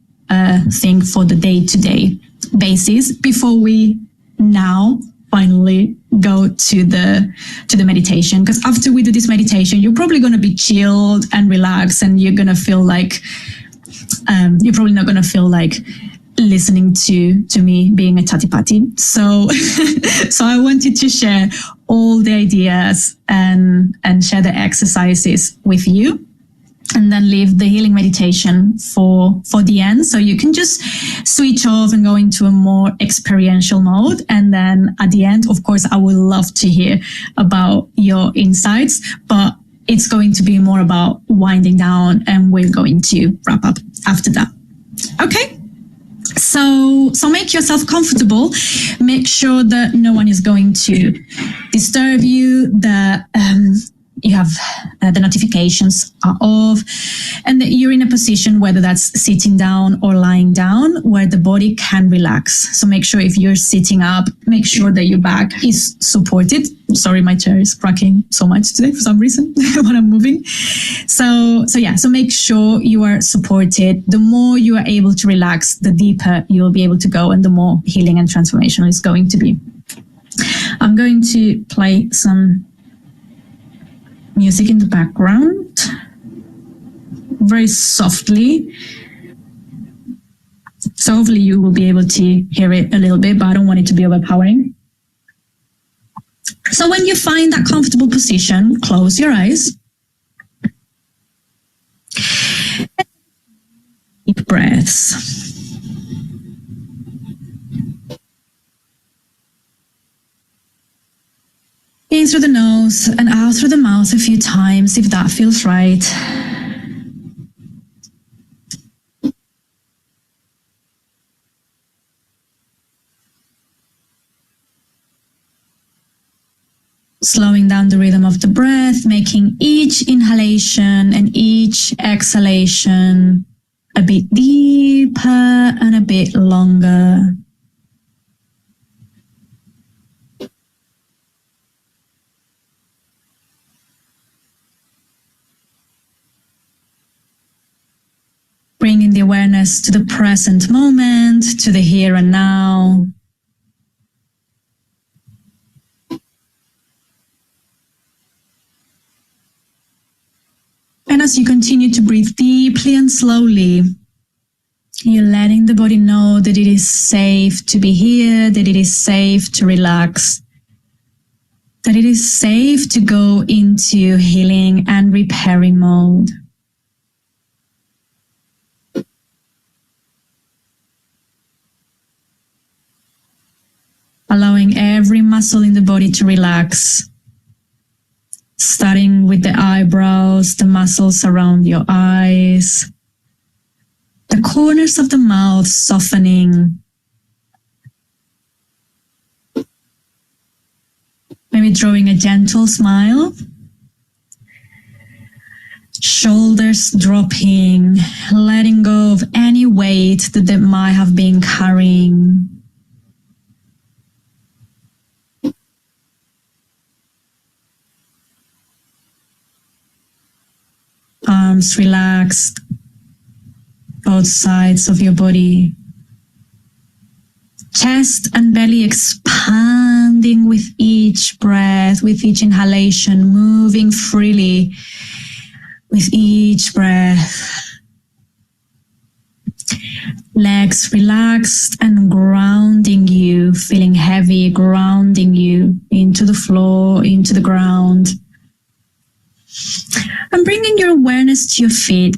thing for the day-to-day basis, before we now finally go to the meditation. Because after we do this meditation, you're probably going to be chilled and relaxed, and you're going to feel like you're probably not going to feel like listening to me being a chatty patty. So I wanted to share all the ideas and share the exercises with you, and then leave the healing meditation for the end. So you can just switch off and go into a more experiential mode. And then at the end, of course, I would love to hear about your insights, but it's going to be more about winding down, and we're going to wrap up after that. Okay. So make yourself comfortable. Make sure that no one is going to disturb you, that you have the notifications are off, and that you're in a position, whether that's sitting down or lying down, where the body can relax. So make sure, if you're sitting up, make sure that your back is supported. Sorry, my chair is cracking so much today for some reason when I'm moving. So make sure you are supported. The more you are able to relax, the deeper you'll be able to go, and the more healing and transformational it's going to be. I'm going to play some music in the background, very softly. So hopefully you will be able to hear it a little bit, but I don't want it to be overpowering. So when you find that comfortable position, close your eyes. Deep breaths. In through the nose and out through the mouth a few times if that feels right. Slowing down the rhythm of the breath, making each inhalation and each exhalation a bit deeper and a bit longer. Bringing the awareness to the present moment, to the here and now. And as you continue to breathe deeply and slowly, you're letting the body know that it is safe to be here, that it is safe to relax, that it is safe to go into healing and repairing mode. Allowing every muscle in the body to relax, starting with the eyebrows, the muscles around your eyes, the corners of the mouth softening. Maybe drawing a gentle smile. Shoulders dropping, letting go of any weight that they might have been carrying. Arms relaxed, both sides of your body. Chest and belly expanding with each breath, with each inhalation, moving freely with each breath. Legs relaxed and grounding you, feeling heavy, grounding you into the floor, into the ground. And bringing your awareness to your feet.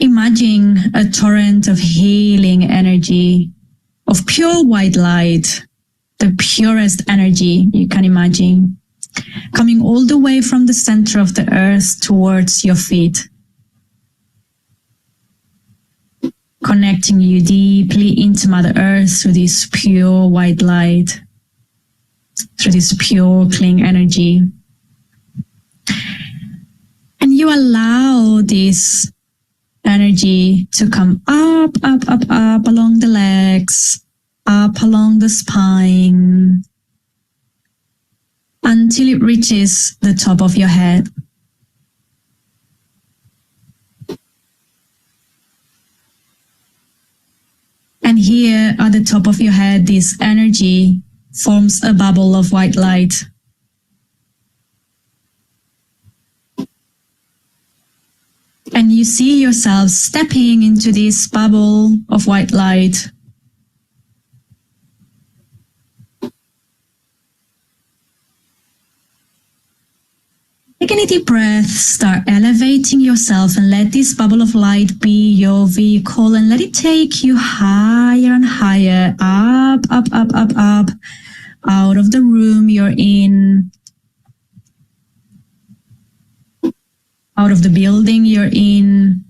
Imagine a torrent of healing energy, of pure white light, the purest energy you can imagine, coming all the way from the center of the earth towards your feet, connecting you deeply into Mother Earth through this pure white light, through this pure clean energy. And you allow this energy to come up, up, up, up along the legs, up along the spine, until it reaches the top of your head. And here at the top of your head, this energy forms a bubble of white light. And you see yourself stepping into this bubble of white light. Take a deep breath, start elevating yourself and let this bubble of light be your vehicle and let it take you higher and higher, up, up, up, up, up, out of the room you're in, out of the building you're in,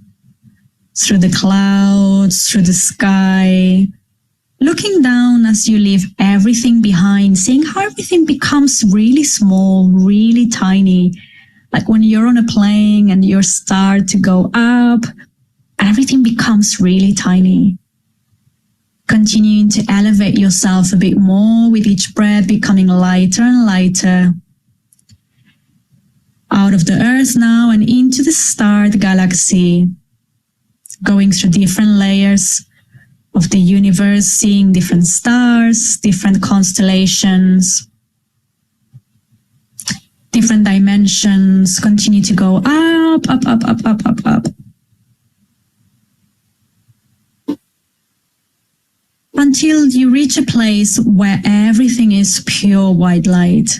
through the clouds, through the sky, looking down as you leave everything behind, seeing how everything becomes really small, really tiny. Like when you're on a plane and you start to go up, everything becomes really tiny. Continuing to elevate yourself a bit more with each breath, becoming lighter and lighter. Out of the earth now and into the star galaxy, going through different layers of the universe, seeing different stars, different constellations, different dimensions. Continue to go up, up, up, up, up, up, up. until you reach a place where everything is pure white light.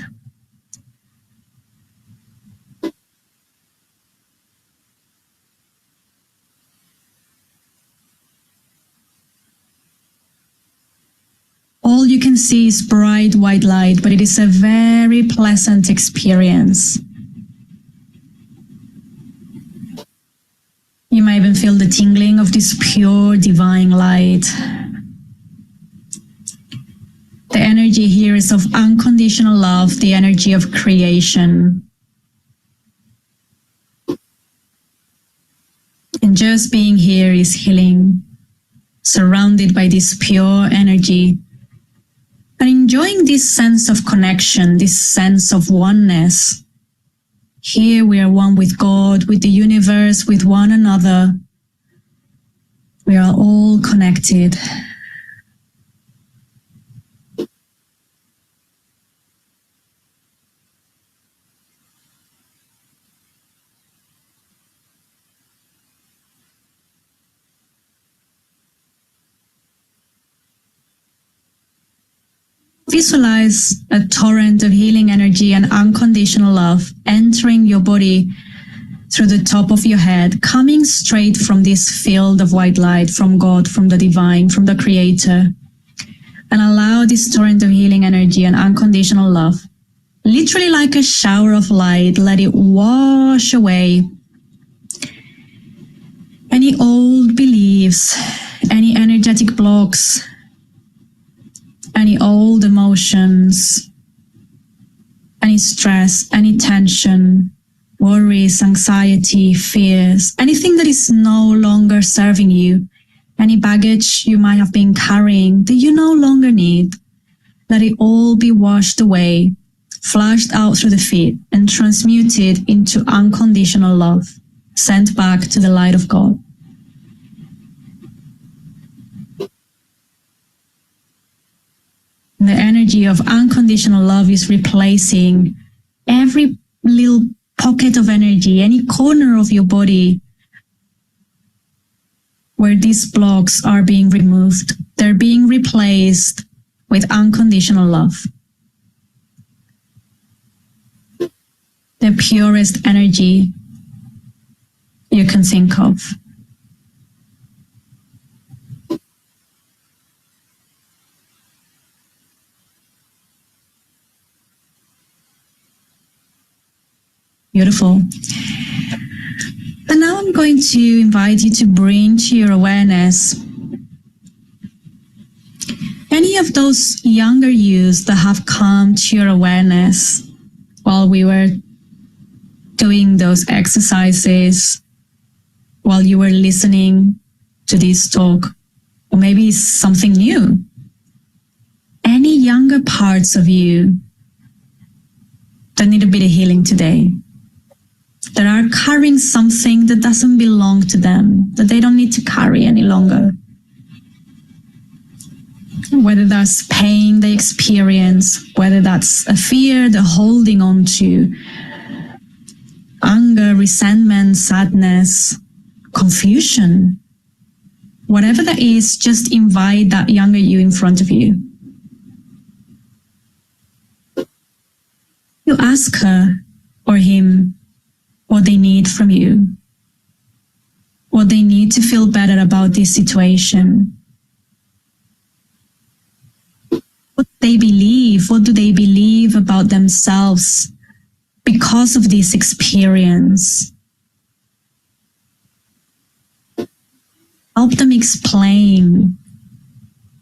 All you can see is bright white light, but it is a very pleasant experience. You might even feel the tingling of this pure divine light. The energy here is of unconditional love, the energy of creation. And just being here is healing, surrounded by this pure energy. And enjoying this sense of connection, this sense of oneness. Here we are one with God, with the universe, with one another. We are all connected. Visualize a torrent of healing energy and unconditional love entering your body through the top of your head, coming straight from this field of white light, from God, from the divine, from the Creator. And allow this torrent of healing energy and unconditional love, literally like a shower of light, let it wash away any old beliefs, any energetic blocks, any old emotions, any stress, any tension, worries, anxiety, fears, anything that is no longer serving you, any baggage you might have been carrying that you no longer need, let it all be washed away, flushed out through the feet, and transmuted into unconditional love, sent back to the light of God. The energy of unconditional love is replacing every little pocket of energy, any corner of your body where these blocks are being removed. They're being replaced with unconditional love. The purest energy you can think of. Beautiful. And now I'm going to invite you to bring to your awareness any of those younger yous that have come to your awareness while we were doing those exercises, while you were listening to this talk, or maybe something new. Any younger parts of you that need a bit of healing today, that are carrying something that doesn't belong to them, that they don't need to carry any longer. Whether that's pain they experience, whether that's a fear they're holding on to, anger, resentment, sadness, confusion, whatever that is, just invite that younger you in front of you. You ask her or him what they need from you, what they need to feel better about this situation. What they believe, what do they believe about themselves because of this experience? Help them explain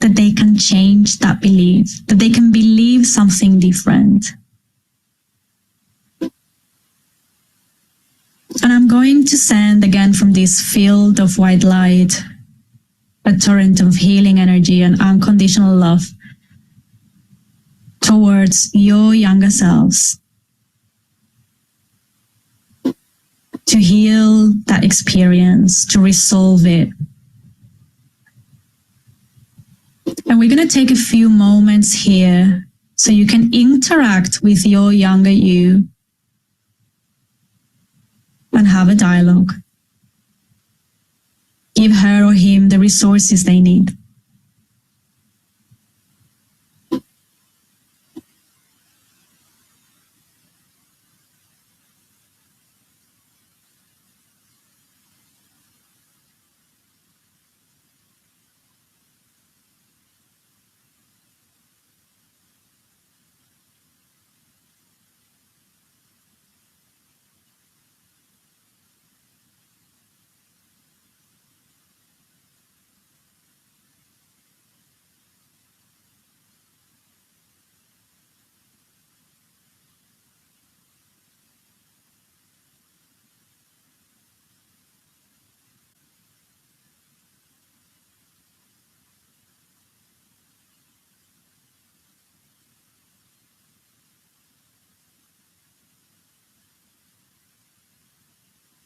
that they can change that belief, that they can believe something different. And I'm going to send again from this field of white light a torrent of healing energy and unconditional love towards your younger selves to heal that experience, to resolve it. And we're going to take a few moments here so you can interact with your younger you and have a dialogue. Give her or him the resources they need.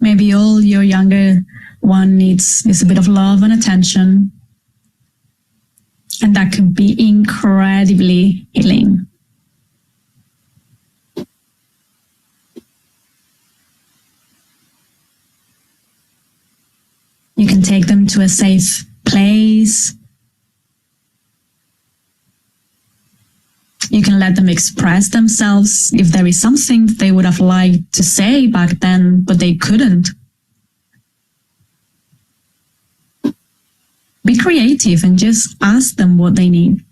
Maybe all your younger one needs is a bit of love and attention. And that could be incredibly healing. You can take them to a safe place. You can let them express themselves if there is something they would have liked to say back then, but they couldn't. Be creative and just ask them what they need.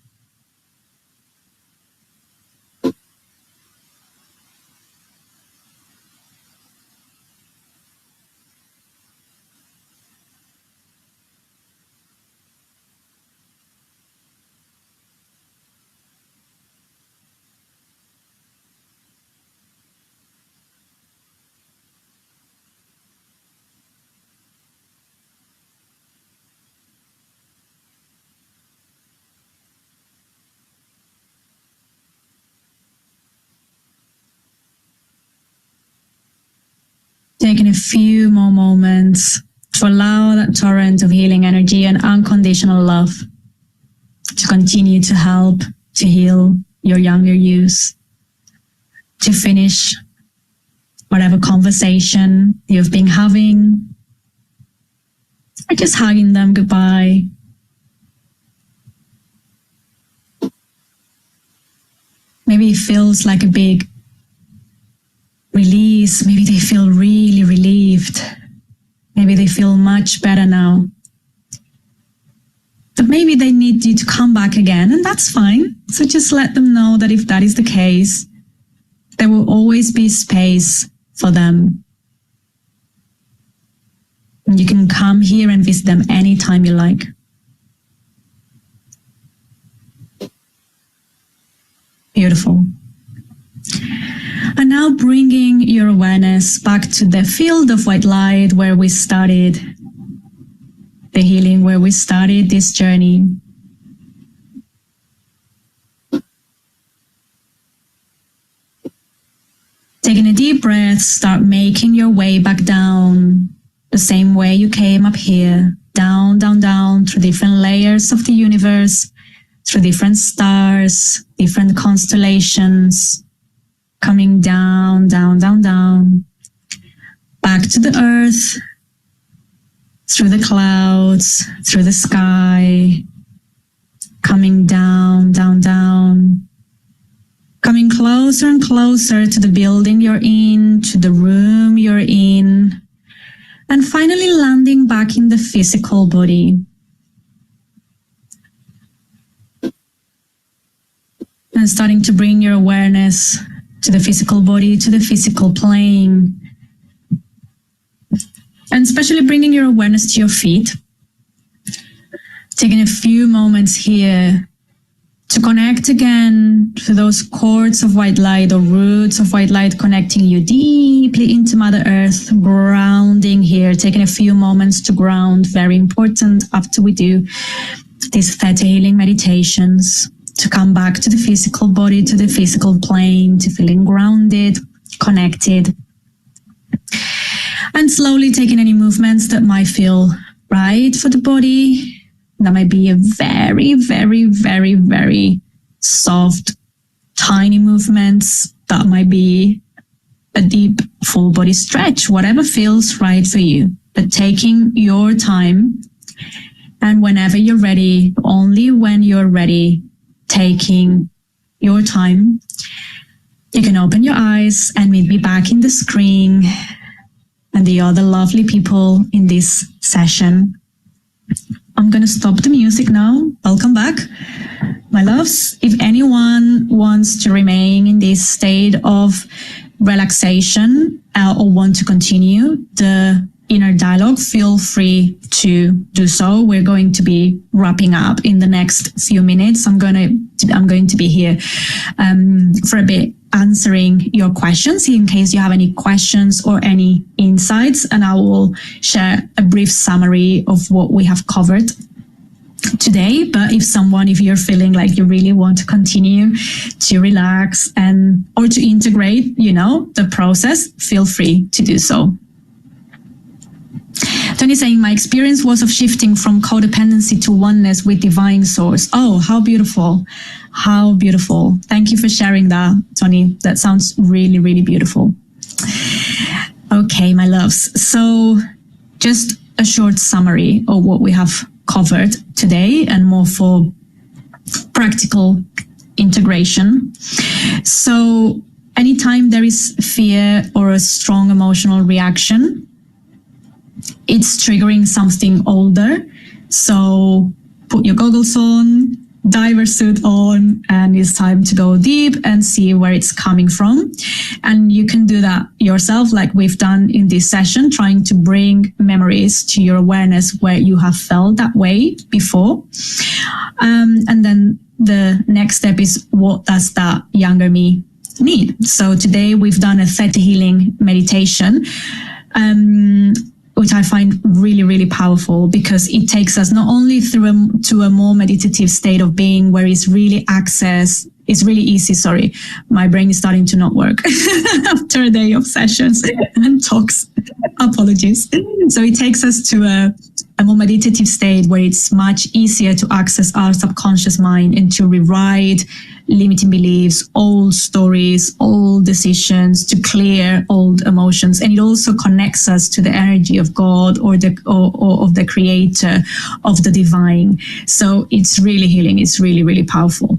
Taking a few more moments to allow that torrent of healing energy and unconditional love to continue to help to heal your younger yous, to finish whatever conversation you've been having, or just hugging them goodbye. Maybe it feels like a big release. Maybe they feel really relieved. Maybe they feel much better now. But maybe they need you to come back again, and that's fine. So just let them know that if that is the case, there will always be space for them. And you can come here and visit them anytime you like. Beautiful. And now bringing your awareness back to the field of white light where we started the healing, where we started this journey. Taking a deep breath, start making your way back down the same way you came up here. Down, down, down through different layers of the universe, through different stars, different constellations. Coming down, down, down, down, back to the earth, through the clouds, through the sky, coming down, down, down, coming closer and closer to the building you're in, to the room you're in, and finally landing back in the physical body. And starting to bring your awareness to the physical body, to the physical plane. And especially bringing your awareness to your feet. Taking a few moments here to connect again to those cords of white light or roots of white light, connecting you deeply into Mother Earth, grounding here, taking a few moments to ground, very important after we do these theta healing meditations. To come back to the physical body, to the physical plane, to feeling grounded, connected. And slowly taking any movements that might feel right for the body. That might be a very, very, very, very soft, tiny movements. That might be a deep, full body stretch, whatever feels right for you. But taking your time, and whenever you're ready, only when you're ready, taking your time, you can open your eyes and meet me back in the screen and the other lovely people in this session. I'm going to stop the music now. Welcome back, my loves. If anyone wants to remain in this state of relaxation or want to continue the inner dialogue, feel free to do so. We're going to be wrapping up in the next few minutes. I'm going to be here for a bit, answering your questions in case you have any questions or any insights, and I will share a brief summary of what we have covered today. But if you're feeling like you really want to continue to relax or to integrate, the process, feel free to do so. Tony saying, my experience was of shifting from codependency to oneness with divine source. Oh, how beautiful. How beautiful. Thank you for sharing that, Tony. That sounds really, really beautiful. Okay, my loves. So just a short summary of what we have covered today and more for practical integration. So anytime there is fear or a strong emotional reaction, it's triggering something older. So put your goggles on, diver suit on, and it's time to go deep and see where it's coming from. And you can do that yourself, like we've done in this session, trying to bring memories to your awareness where you have felt that way before. And then the next step is, what does that younger me need? So today we've done a theta healing meditation, which I find really, really powerful, because it takes us not only through to a more meditative state of being where it's really easy. Sorry, my brain is starting to not work after a day of sessions and talks. Apologies. So it takes us to a more meditative state where it's much easier to access our subconscious mind and to rewrite limiting beliefs, old stories, old decisions, to clear old emotions. And it also connects us to the energy of God or of the creator, of the divine. So it's really healing. It's really, really powerful.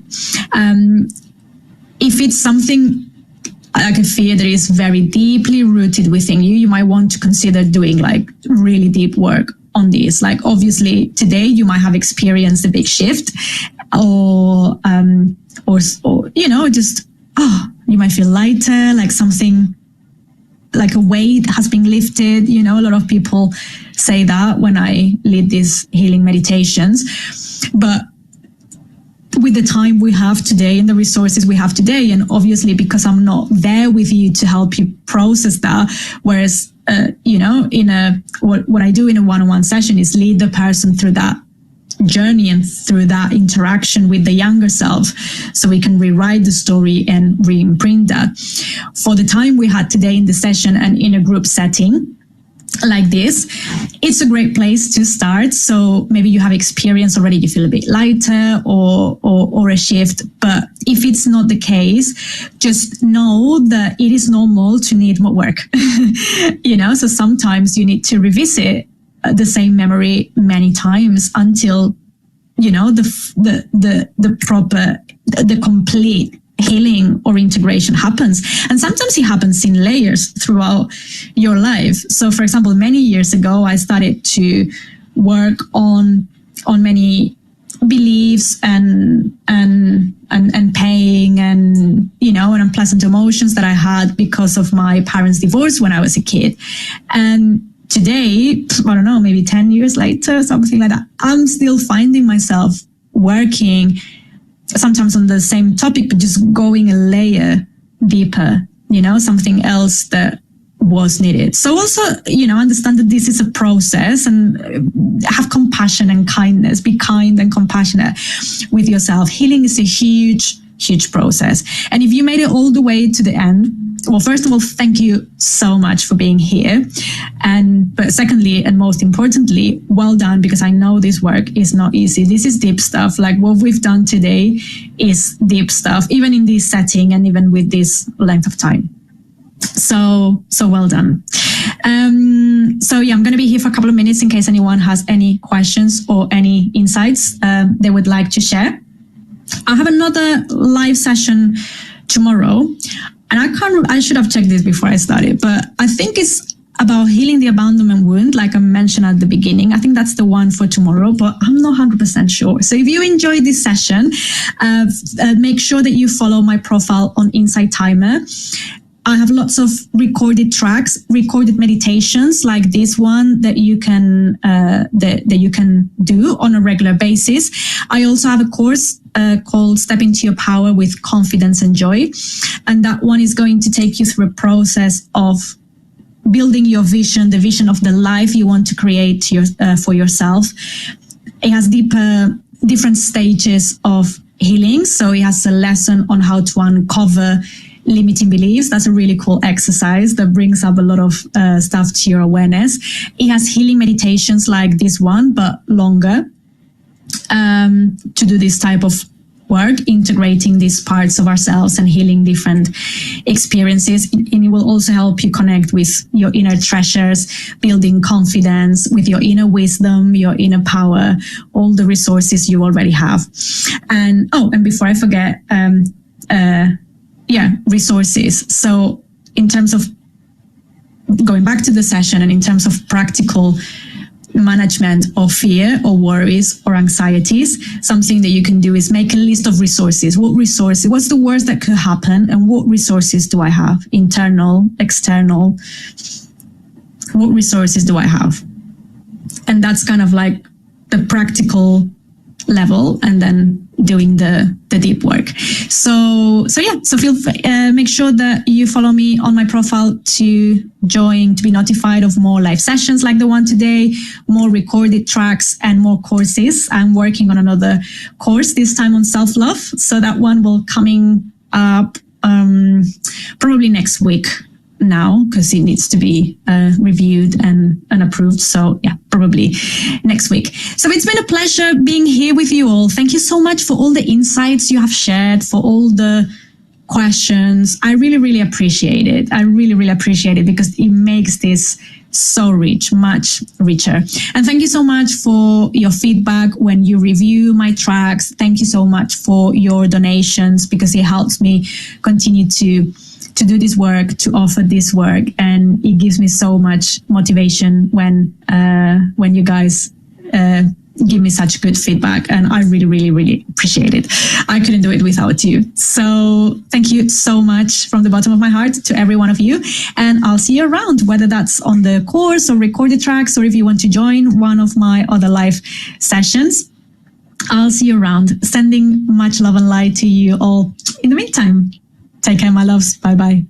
If it's something like a fear that is very deeply rooted within you, you might want to consider doing like really deep work on this. Like obviously today you might have experienced a big shift, or you know, just you might feel lighter, like something, like a weight has been lifted. You know, a lot of people say that when I lead these healing meditations. But with the time we have today and the resources we have today, and obviously because I'm not there with you to help you process that, whereas you know, what I do in a one-on-one session is lead the person through that journey and through that interaction with the younger self, so we can rewrite the story and re-imprint that. For the time we had today in the session and in a group setting like this, it's a great place to start. So maybe you have experience already, you feel a bit lighter or a shift. But if it's not the case, just know that it is normal to need more work. You know, so sometimes you need to revisit the same memory many times until, you know, the proper, the complete healing or integration happens. And sometimes it happens in layers throughout your life. So for example, many years ago, I started to work on many beliefs and pain and, you know, and unpleasant emotions that I had because of my parents' divorce when I was a kid. And today, I don't know, maybe 10 years later, something like that, I'm still finding myself working sometimes on the same topic, but just going a layer deeper, you know, something else that was needed. So also, you know, understand that this is a process, and have compassion and kindness. Be kind and compassionate with yourself. Healing is a huge, huge process. And if you made it all the way to the end, well, first of all, thank you so much for being here. But secondly, and most importantly, well done, because I know this work is not easy. This is deep stuff. Like what we've done today is deep stuff, even in this setting and even with this length of time. So well done. So yeah, I'm going to be here for a couple of minutes in case anyone has any questions or any insights they would like to share. I have another live session tomorrow. And I should have checked this before I started, but I think it's about healing the abandonment wound, like I mentioned at the beginning. I think that's the one for tomorrow, but I'm not 100% sure. So if you enjoyed this session, make sure that you follow my profile on Insight Timer. I have lots of recorded tracks, recorded meditations like this one that you can that you can do on a regular basis. I also have a course called Step Into Your Power with Confidence and Joy, and that one is going to take you through a process of building your vision, the vision of the life you want to create for yourself. It has different stages of healing, so it has a lesson on how to uncover limiting beliefs. That's a really cool exercise that brings up a lot of stuff to your awareness. It has healing meditations like this one, but longer, to do this type of work, integrating these parts of ourselves and healing different experiences. And it will also help you connect with your inner treasures, building confidence with your inner wisdom, your inner power, all the resources you already have. And before I forget, resources. So in terms of going back to the session and in terms of practical management of fear or worries or anxieties, something that you can do is make a list of resources. What's the worst that could happen, and what resources do I have? Internal, external. What resources do I have? And that's kind of like the practical level, and then doing the deep work. So make sure that you follow me on my profile to be notified of more live sessions like the one today, more recorded tracks, and more courses. I'm working on another course, this time on self-love. So that one will coming up probably next week now, because it needs to be reviewed and approved. So yeah, probably next week. So it's been a pleasure being here with you all. Thank you so much for all the insights you have shared, for all the questions. I really, really appreciate it. I really, really appreciate it, because it makes this so rich, much richer. And thank you so much for your feedback when you review my tracks. Thank you so much for your donations, because it helps me continue to do this work, to offer this work. And it gives me so much motivation when you guys give me such good feedback. And I really, really, really appreciate it. I couldn't do it without you. So thank you so much from the bottom of my heart to every one of you. And I'll see you around, whether that's on the course or recorded tracks, or if you want to join one of my other live sessions. I'll see you around. Sending much love and light to you all. In the meantime, take care, my loves. Bye-bye.